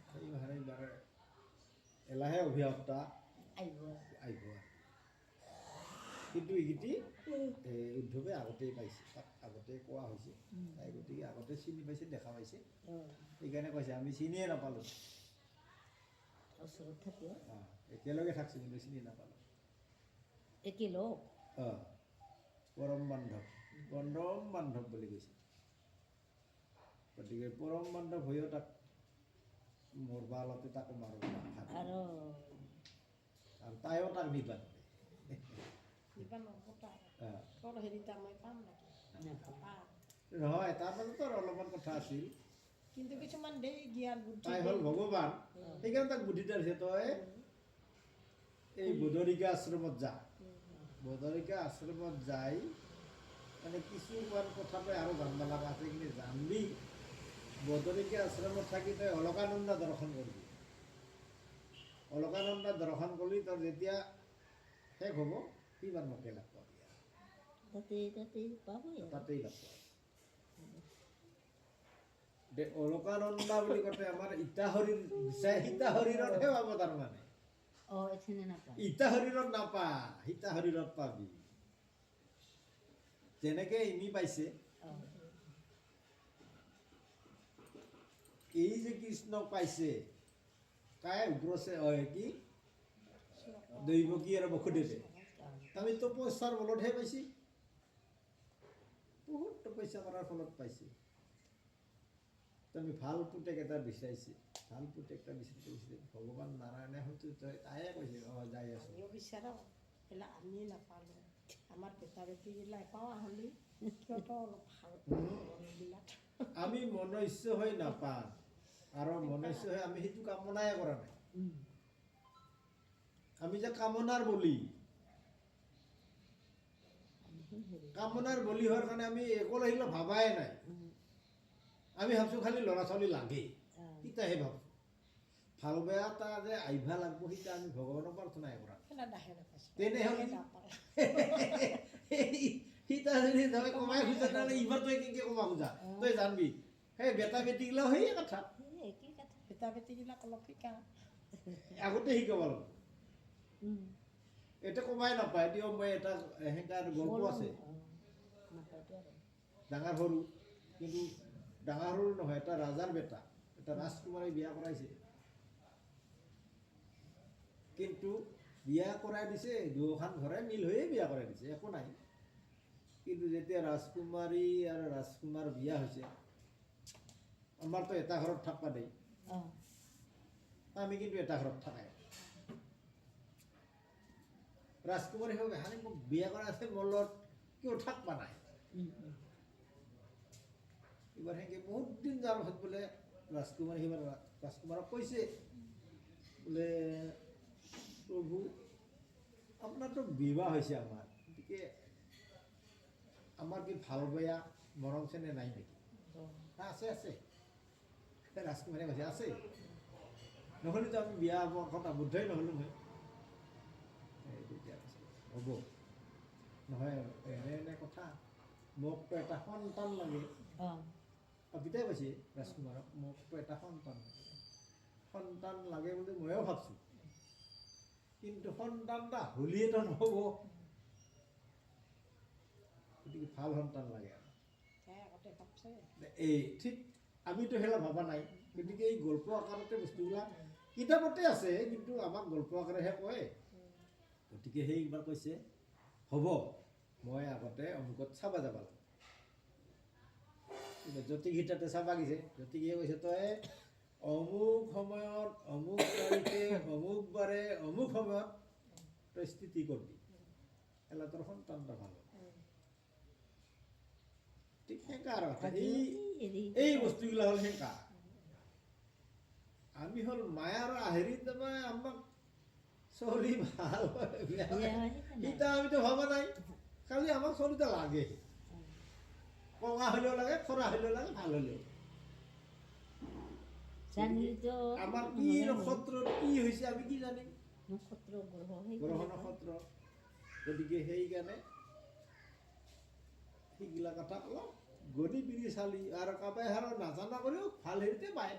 সেই মাহাৰে এইবাৰ এলাহে অভিভাৱতা আহিব কিন্তু এইগিটি উদ্ধৱে আগতেই পাইছে তাক আগতেই কোৱা হৈছে তাই গতিকে আগতে চিনি পাইছে দেখা পাইছে সেইকাৰণে কৈছে আমি চিনিয়ে নাপালোঁ একেলগে থাকছে কিন্তু চিনি নাপালোঁ পৰম বান্ধৱ বুলি কৈছে গতিকে পৰম বান্ধৱ হৈও তাক মৰবা অলতে তাকো মাৰিব আৰু তাইও তাক নিবা নহয় তাৰ মাজতো অলপমান কথা আছিল কিন্তু কিছুমান দেই জ্ঞান তাই হ'ল ভগৱান সেইকাৰণে তাক বুদ্ধি দিছে তই এই বদৰিকা আশ্ৰমত যা বদৰিকা আশ্ৰমত যাই মানে কিছুমান কথা তই আৰু জানিব লগা আছে কিন্তু জানবি বদৰিকা আশ্ৰমত থাকি তই অলকানন্দা দৰ্শন কৰিবি অলকানন্দা দৰ্শন কৰিলি তোৰ যেতিয়া শেষ হ'ব সিবাৰ মোকে লাগ পাবি তাতেই লাগ অলকানন্দা বুলি কওঁতে আমাৰ ইটা শৰীৰতহে পাব তাৰমানে ইটা শৰীৰত নাপা সীতা শৰীৰত পাবি যেনেকে ইমি পাইছে এই যে কৃষ্ণক পাইছে কাই উগ্ৰছে কি দৈৱকী আৰু বসুদেৱে আমি তপস্যাৰ বলতহে পাইছে বহুত তপস্যা কৰাৰ ফলত পাইছে তুমি ভাল পুতেক এটা বিচাৰিছে ভাল পুতেকটা বিচাৰিছে ভগৱান নাৰায়ণে হয়তো তাইয়ে কৈছে যাই আছো আমিও বিচাৰোঁ এইলা আমি নাপালোঁ আমাৰ বেটা বেটীগিলাই পাওঁ হ'লে সিহঁতো অলপ ভাল আমি মনুষ্য হৈ নাপাওঁ আৰু মনুষ্য হৈ আমি সেইটো কামনাই কৰা নাই আমি যে কামনাৰ বলি হোৱাৰ কাৰণে আমি একো লাগিলে ভাবাই নাই আমি ভাবছোঁ খালি ল'ৰা ছোৱালী লাগে তেতিয়াহে ভাবছোঁ ভাল বেয়া এটা যে আহিবা লাগব সেইটা আমি ভগৱানক প্ৰাৰ্থনাই কৰা সেনা দাহে নাপাইছে তেনেহ'লে সীতা যদি তই কমাই খোজা তেনেহ'লে ইবাৰ তই কেনেকৈ কমা খোজা তই জানবি সেই বেটা বেটিগিলাও সেই কথা একেই কথা বেটা বেটিবিলাক অলপ শিকা আগতে শিকাব লাগিব এটা কমাই নাপায় এতিয়া মই এটা সেনেকা গল্প আছে ডাঙৰ সৰু কিন্তু ডাঙৰ সৰু নহয় এটা ৰাজাৰ বেটা এটা ৰাজকুমাৰী বিয়া কৰাইছে কিন্তু বিয়া কৰাই দিছে দুয়োখন ঘৰে মিল হৈয়ে বিয়া কৰাই দিছে একো নাই কিন্তু যেতিয়া ৰাজকুমাৰী আৰু ৰাজকুমাৰ বিয়া হৈছে আমাৰতো এটা ঘৰত থাকবা দেই আমি কিন্তু এটা ঘৰত থাকাই ৰাজকুমাৰী হওক এহানি মোক বিয়া কৰা আছে মোৰ লগত কিয় থাকবা নাই এবাৰ সেনেকৈ বহুত দিন যোৱাৰ পাছত বোলে ৰাজকুমাৰী সেইবাৰ ৰাজকুমাৰক কৈছে বোলে প্ৰভু আপোনাৰতো বিবাহ হৈছে আমাৰ গতিকে আমাৰ কি ভাল বেয়া মৰম চেনে নাই নেকি আছে আছে ৰাজকুমাৰীয়ে কৈছে আছে নহ'লেতো আমি বিয়া বৰ্ষত আবদ্ধই নহ'লো মই হ'ব নহয় এনে এনে কথা মোকতো এটা সন্তান লাগে পিতাই কৈছে ৰাজকুমাৰক মোকতো এটা সন্তান লাগে বুলি ময়ো ভাবছোঁ কিন্তু সন্তান এটা হ'লেইতো নহ'ব গতিকে ভাল সন্তান লাগে আৰু আগতে ভাবছে এই ঠিক আমিতো সেইবিলাক ভবা নাই গতিকে এই গল্প আকাৰতে বস্তুবিলাক কিতাপতে আছে কিন্তু আমাক গল্প আকাৰেহে কয় গতিকে সেইবাৰ কৈছে হ'ব মই আগতে অমুকত চাব যাব লাগে জ্যোতিষী তাতে চাবা গৈছে জ্যোতিষীয়ে কৈছে তই অমুক সময়ত অমুক তাৰিখে অমুক বাৰে অমুক সময়ত তই স্থিতি কৰিবি এলা তোৰ সন্তান এটা ভাল ঠিক সেনেকা আৰু এই বস্তুগিলা হ'ল সেনেকা আমি হ'ল মায়াৰ হেৰিত তাৰমানে আমাক চলি ভাল সীতা আমিতো ভবা নাই খালি আমাক চলিটা লাগে কঙা হ'লেও লাগে খৰা হ'লেও লাগে ভাল হ'লেও আমাৰ কি নক্ষত্ৰত কি হৈছে আমি কি জানিম গ্ৰহ নক্ষত্ৰ গতিকে সেইকাৰণে সেইগিলা কথা অলপ গণি পিনি চালি আৰু কাবাই আৰু নাজানা কৰিও ভাল হেৰিতে পায়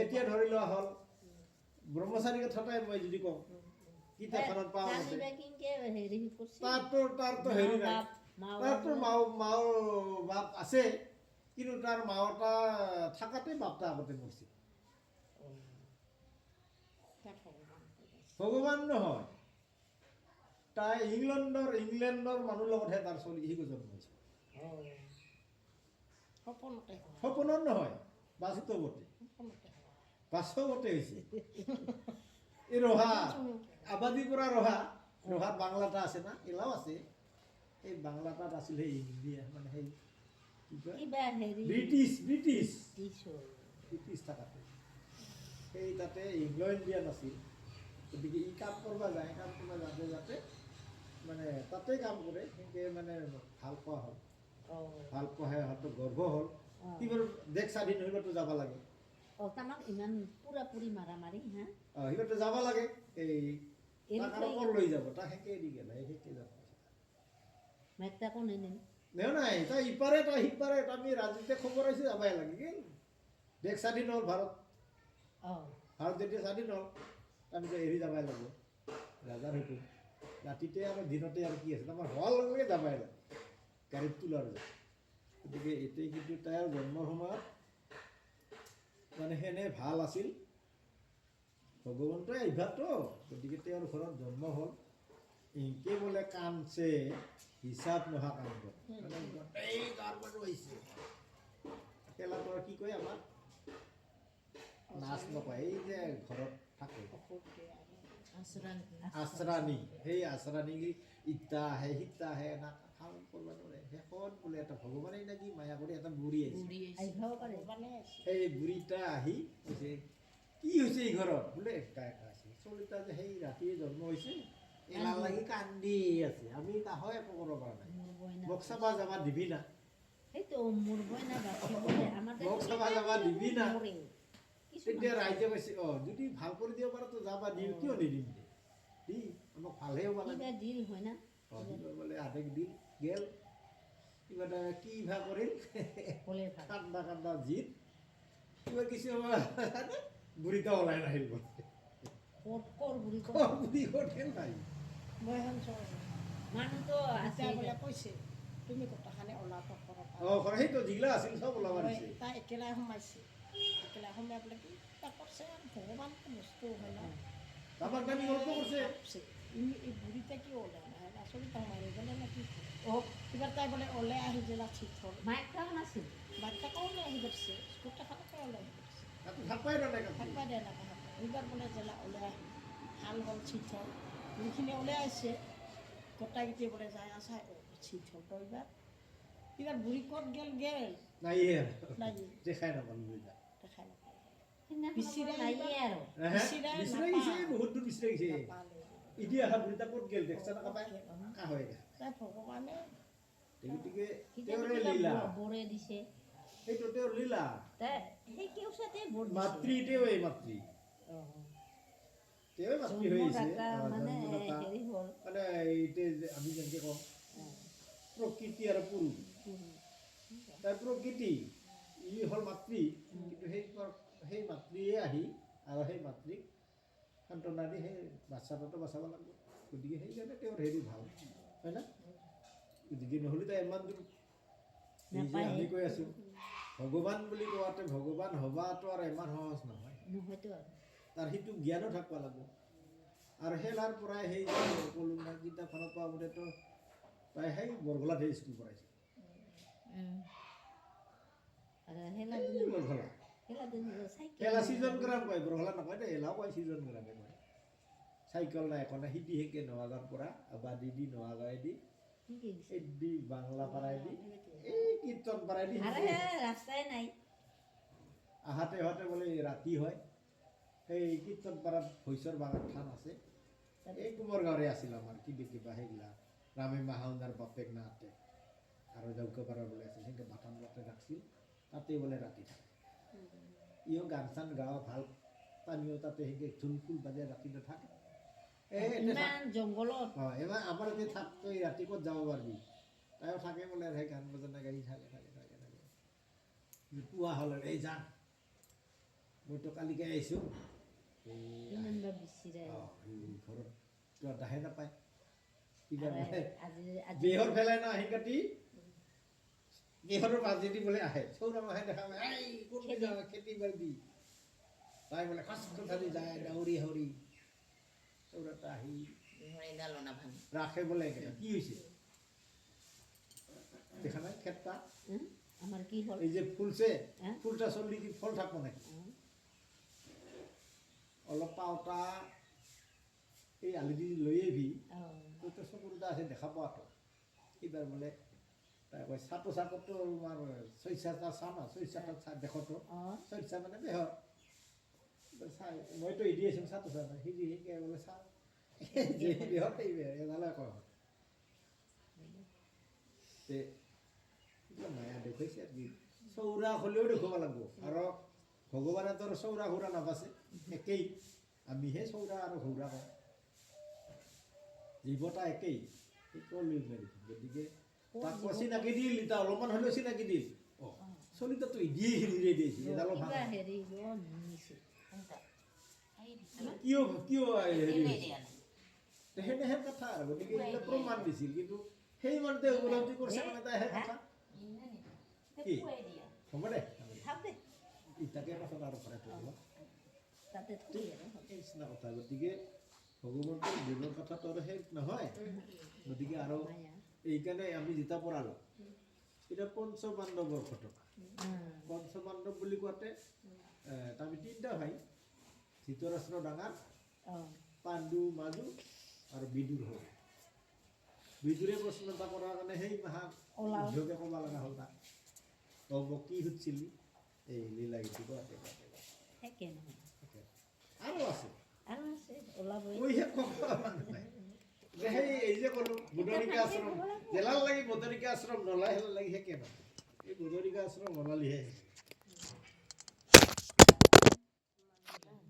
এতিয়া ধৰি লোৱা হ'ল ব্ৰহ্মচাৰী কথাটাই মই যদি কওঁ কিতাপখনত পাওঁ তাৰতো হেৰি নাই তাৰতো মাৰ বাপ আছে কিন্তু তাৰ মাওটা থাকাতে বাপটা আগতে মৰিছে ভগৱান নহয় তাই ইংলেণ্ডৰ মানুহৰ লগতহে তাৰ চলি সি জন্ম হৈছে সপোনত নহয় বাস্তৱতে হৈছে এই ৰহা আবাদীৰ পৰা ৰহাত বাংলা এটা আছে না এলাও আছে এই বাংলা তাত আছিল সেই ইণ্ডিয়া মানে সেই কি কয় ব্ৰিটিছ থাকাতে সেই তাতে ইংলেণ্ডিয়ান আছিল গতিকে ই কাম কৰিব যায় কাম কৰিব যাতে মানে তাতে কাম কৰে সেনেকৈ মানে ভাল পোৱা হ'ল ভাল পোৱাহে হয়তো গৰ্ব হ'ল কি বাৰু দেশ স্বাধীন হ'লেতো যাব লাগে সিহঁতে যাব লাগে এই লৈ যাব তাক সেনেকৈ দি গ'লে সেনেকৈ যাব নাই তাই ইপাৰে তাই সিপাৰে আমি ৰাজনীতি খবৰ আহিছে যাবাই লাগে কি দেশ স্বাধীন হ'ল ভাৰত যেতিয়া স্বাধীন হ'ল আমিতো এৰি যাবাই লাগিব ৰাজাৰ সেইটো ৰাতিতে আৰু দিনতে আৰু কি আছে আমাৰ হোৱাৰ লগে লগে যাবাই লাগে গাড়ীত তোলাৰ যায় গতিকে এতিয়া কিন্তু তাইৰ জন্মৰ সময়ত মানে সেনে ভাল আছিল ভগৱন্তই আহিবাতো গতিকে তেওঁৰ ঘৰত জন্ম হ'ল এনকে বোলে কান্দছে হিচাপ নোহোৱা কান্দ মানে গোটেই গাঁৱৰ মানুহ আহিছে খেলাটো কি কয় আমাক নাচ নকয় এই যে ঘৰত থাকে আশ্ৰাণী সেই আশ্ৰাণী ইটা আহে সীতা আহে এনেকৈ কাম কৰিব নোৱাৰে শেষত বোলে এটা ভগৱানে নেকি মায়া কৰি এটা বুঢ়ী আহিছে সেই বুঢ়ীটা আহি কৈছে কি হৈছে এই ঘৰত বোলে আছে চলিতা যে সেই ৰাতিয়ে জন্ম হৈছে এলা লাগি কান্দি আছে আমি তাহই একো কৰিব পৰা নাই মোক চাবা যাবা দিবি না মোক চাবা যাবা দিবি না তেতিয়া ৰাইজে কৈছে যদি ভাল কৰি দিব পাৰা তো যাবা দিম কিয় নিদিম দে দি আমাক ভালহে হ'ব লাগে কিবা দিল হয় না বোলে আধেক দিল গেল কিবা এটা কি ভা কৰিল ক'লে ভাল কান্দা কান্দা জিত কিবা কিছু বুঢ়ীটা ওলাই নাহিল ক'ৰ বুঢ়ী বুঢ়ী ক'ত নাই মই শুনছোঁ মানুহতো আছে এতিয়া বোলে কৈছে তুমি গোটেইখানে ওলাব সেইটো জিলা আছিল চব ওলাব দিছে তাই একেলাই সোমাইছে একেলাই সোমাই পেলাই কি তাই কৰিছে আৰু ভগৱান বস্তু হয় ন আমাক দামী গল্প কৰিছে ভাবছে এই বুঢ়ীটা কি ওলাই নাই আচলতে তাই মাৰি গ'লে নে কি কিবা তাই বোলে ওলাই আহি যেলা ঠিক হ'ল মাইক খাও নাছিল বাচ্চাকে ওলাই আহি গৈছে গোটেইখানকে ওলাই আহি গৈছে তাতো ভাত পাই নাই থাকবা দিয়া নাপায় এইবাৰ বোলে জেলা ওলাই আহি ভাল হ'ল ঠিক হ'ল যিখিনি ওলাই আহিছে গোটাইকেইটি বোলে যায় আছে ঠিক হ'ল তো এইবাৰ বুঢ়ী ক'ত গেল নাই নাই দেখাই নাপালো বুঢ়ীটা দেখাই নাপায় সিদিনাখন নাইয়ে আৰু বিচৰা গৈছে বহুত দূৰ বিচৰা গৈছে নাপালে এতিয়া অহা বুঢ়ীটা ক'ত গেল দেখছা না কাবাই কাহ হয় তাই ভগৱানে গতিকে কিবা তেওঁৰে কিবা লীলা বৰে দিছে সেইটো তেওঁৰ লীলা তাই সেই কেওচাতে বৰ মাতৃ তেওঁ এই মাতৃ তেওঁৱে মাতৃ হৈ আহিছে মানে জন্মদাতা হেৰি হ'ল মানে এইটোৱে যে আমি যেনেকৈ কওঁ প্ৰকৃতি আৰু পুৰুষ তাৰ প্ৰকৃতি ই হ'ল মাতৃ কিন্তু সেই মাতৃয়ে আহি আৰু সেই মাতৃক সান্তনা দি সেই বাচ্চাটোতো বচাব লাগিব গতিকে সেইকাৰণে তেওঁৰ হেৰি ভাল হয় না গতিকে নহ'লে তাই ইমান দূৰ এই যে আমি কৈ আছোঁ ভগৱান বুলি কোৱাতে ভগৱান হবাটো আৰু ইমান সহজ নহয় নহয়তো আৰু তাৰ সেইটো জ্ঞানো থাকিব লাগিব আৰু হেলাৰ পৰাই সেই ক'লো না কিতাপখনত পোৱা মতেতো তাই সেই বৰগলাত সেই স্কুল পঢ়াইছে আৰু বৰগলা চাইকেল হেলা ছিজন গ্ৰাম কয় বৰগলা নকয় দে হেলাও কয় ছিজন গ্ৰামে কয় চাইকেল নাই একো নাই সিদি সেকে নৱাগাঁৱৰ পৰা বা দিদি নৱাগাঁৱেদি এদি বাংলা পাৰাইদি এই কীৰ্তন পাৰাইদি ৰাস্তাই নাই আহাতে আহাতে বোলে ৰাতি হয় সেই কীৰ্তন পাৰাত ভৈচৰ বাগান থান আছে এই কুমৰ গাঁৱৰে আছিল আমাৰ কিবা সেইগিলা ৰামে মাহাউনাৰ বাপেক নাহাতে আৰু জৌকপাৰা বোলে আছিল সেনেকৈ বাটান বাটে ৰাখছিল তাতে বোলে ৰাতি থাকে ইও গান চান গাঁও ভাল পানীও তাতে সেনেকৈ ঢোল ফুল বাজে ৰাতিটো থাকে ইমান জংঘলত এবাৰ আমাৰ এতিয়া থাক তই ৰাতি ক'ত যাব পাৰিবি তাইও থাকে বোলে সেই গান বজনা গাড়ী থাকে পুৱা হ'লে এই যাম মইতো কালিকে আহিছোঁ ইমান বা বিচিৰাই ঘৰত কিবা দাহে নাপায় কিবা আজি বেহৰ পেলাই না আহি কাটি বেহৰৰ মাজেদি বোলে আহে চৌৰা মাহে দেখা পায় ক'ত যাওঁ খেতি বাৰী তাই বোলে কষ্ট ধাৰি যায় ডাউৰি হাউৰি চৌৰাটা আহি ৰাখে বোলে কি হৈছে দেখা নাই খেতটা আমাৰ কি হ'ল এই যে ফুলছে ফুলটা চলি কি ফল থাকব নাকি অলপ পাওঁতা এই আলি দি লৈ আহিবি তোৰতো চকুৰটা আছে দেখা পোৱাটো এইবাৰ বোলে তাই কয় চাটো চাকতো আমাৰ চইচাটা চাম আৰু চইচাটা দেখোতো চইচা মানে বেহৰ চাই মইতো এদি আছোঁ চাটো চা সিদি শিকে বোলে চা যে বেহৰ এই বেহৰ এডালে কয় তে মায়া দেখুৱাইছে আৰু চৌৰা হ'লেও দেখুৱাব লাগিব আৰু ভগৱানে তোৰ চৌৰা ঘূৰা নাবাচে একেই আমিহে চৌৰা আৰু ঘূৰা কওঁ জীৱটা একেই সেইটো লৈ মাৰি গতিকে তাক চিনাকি দিল এতিয়া অলপমান হ'লেও চিনাকি দিল চলিতাতো ইদিয়ে হিৰিৰে দিছে এডালো ভাল কিয় কিয় হেৰি সেনেহেন কথা আৰু গতিকে এইবিলাক প্ৰমাণ দিছিল কিন্তু সেই মানুহতে উপলব্ধি কৰিছে মানে তাইহে কথা কি হ'ব দে ইটাকে পাছত আৰু ভৰাই থৈ দিব নিচিনা কথা গতিকে ভগৱন্তৰ গুণৰ কথাটো আৰু শেষ নহয় গতিকে আৰু এইকাৰণে আমি যেতিয়া পঢ়ালোঁ এতিয়া পঞ্চপাণ্ডৱৰ ঘটনা পঞ্চপাণ্ডৱ বুলি কোৱাতে আমি তিনিটা ভাই ধৃতৰাষ্ট্ৰ ডাঙৰ পাণ্ডু মাজু আৰু বিদুৰ হ'ল বিদুৰে প্ৰশ্ন এটা কৰাৰ কাৰণে সেই যুদ্ধকে ক'ব লগা হ'ল তাক তই মোক কি সুধিছিলি এই লীলা গীতি আৰু আছে কৈহে ক'ব নাই সেই এই যে ক'লো বুদনিকা আশ্ৰম জেলাল লাগি বুদনিকা আশ্ৰম নলাই লাগি সেই কেনে এই বুদনিকা আশ্ৰম নলালিহে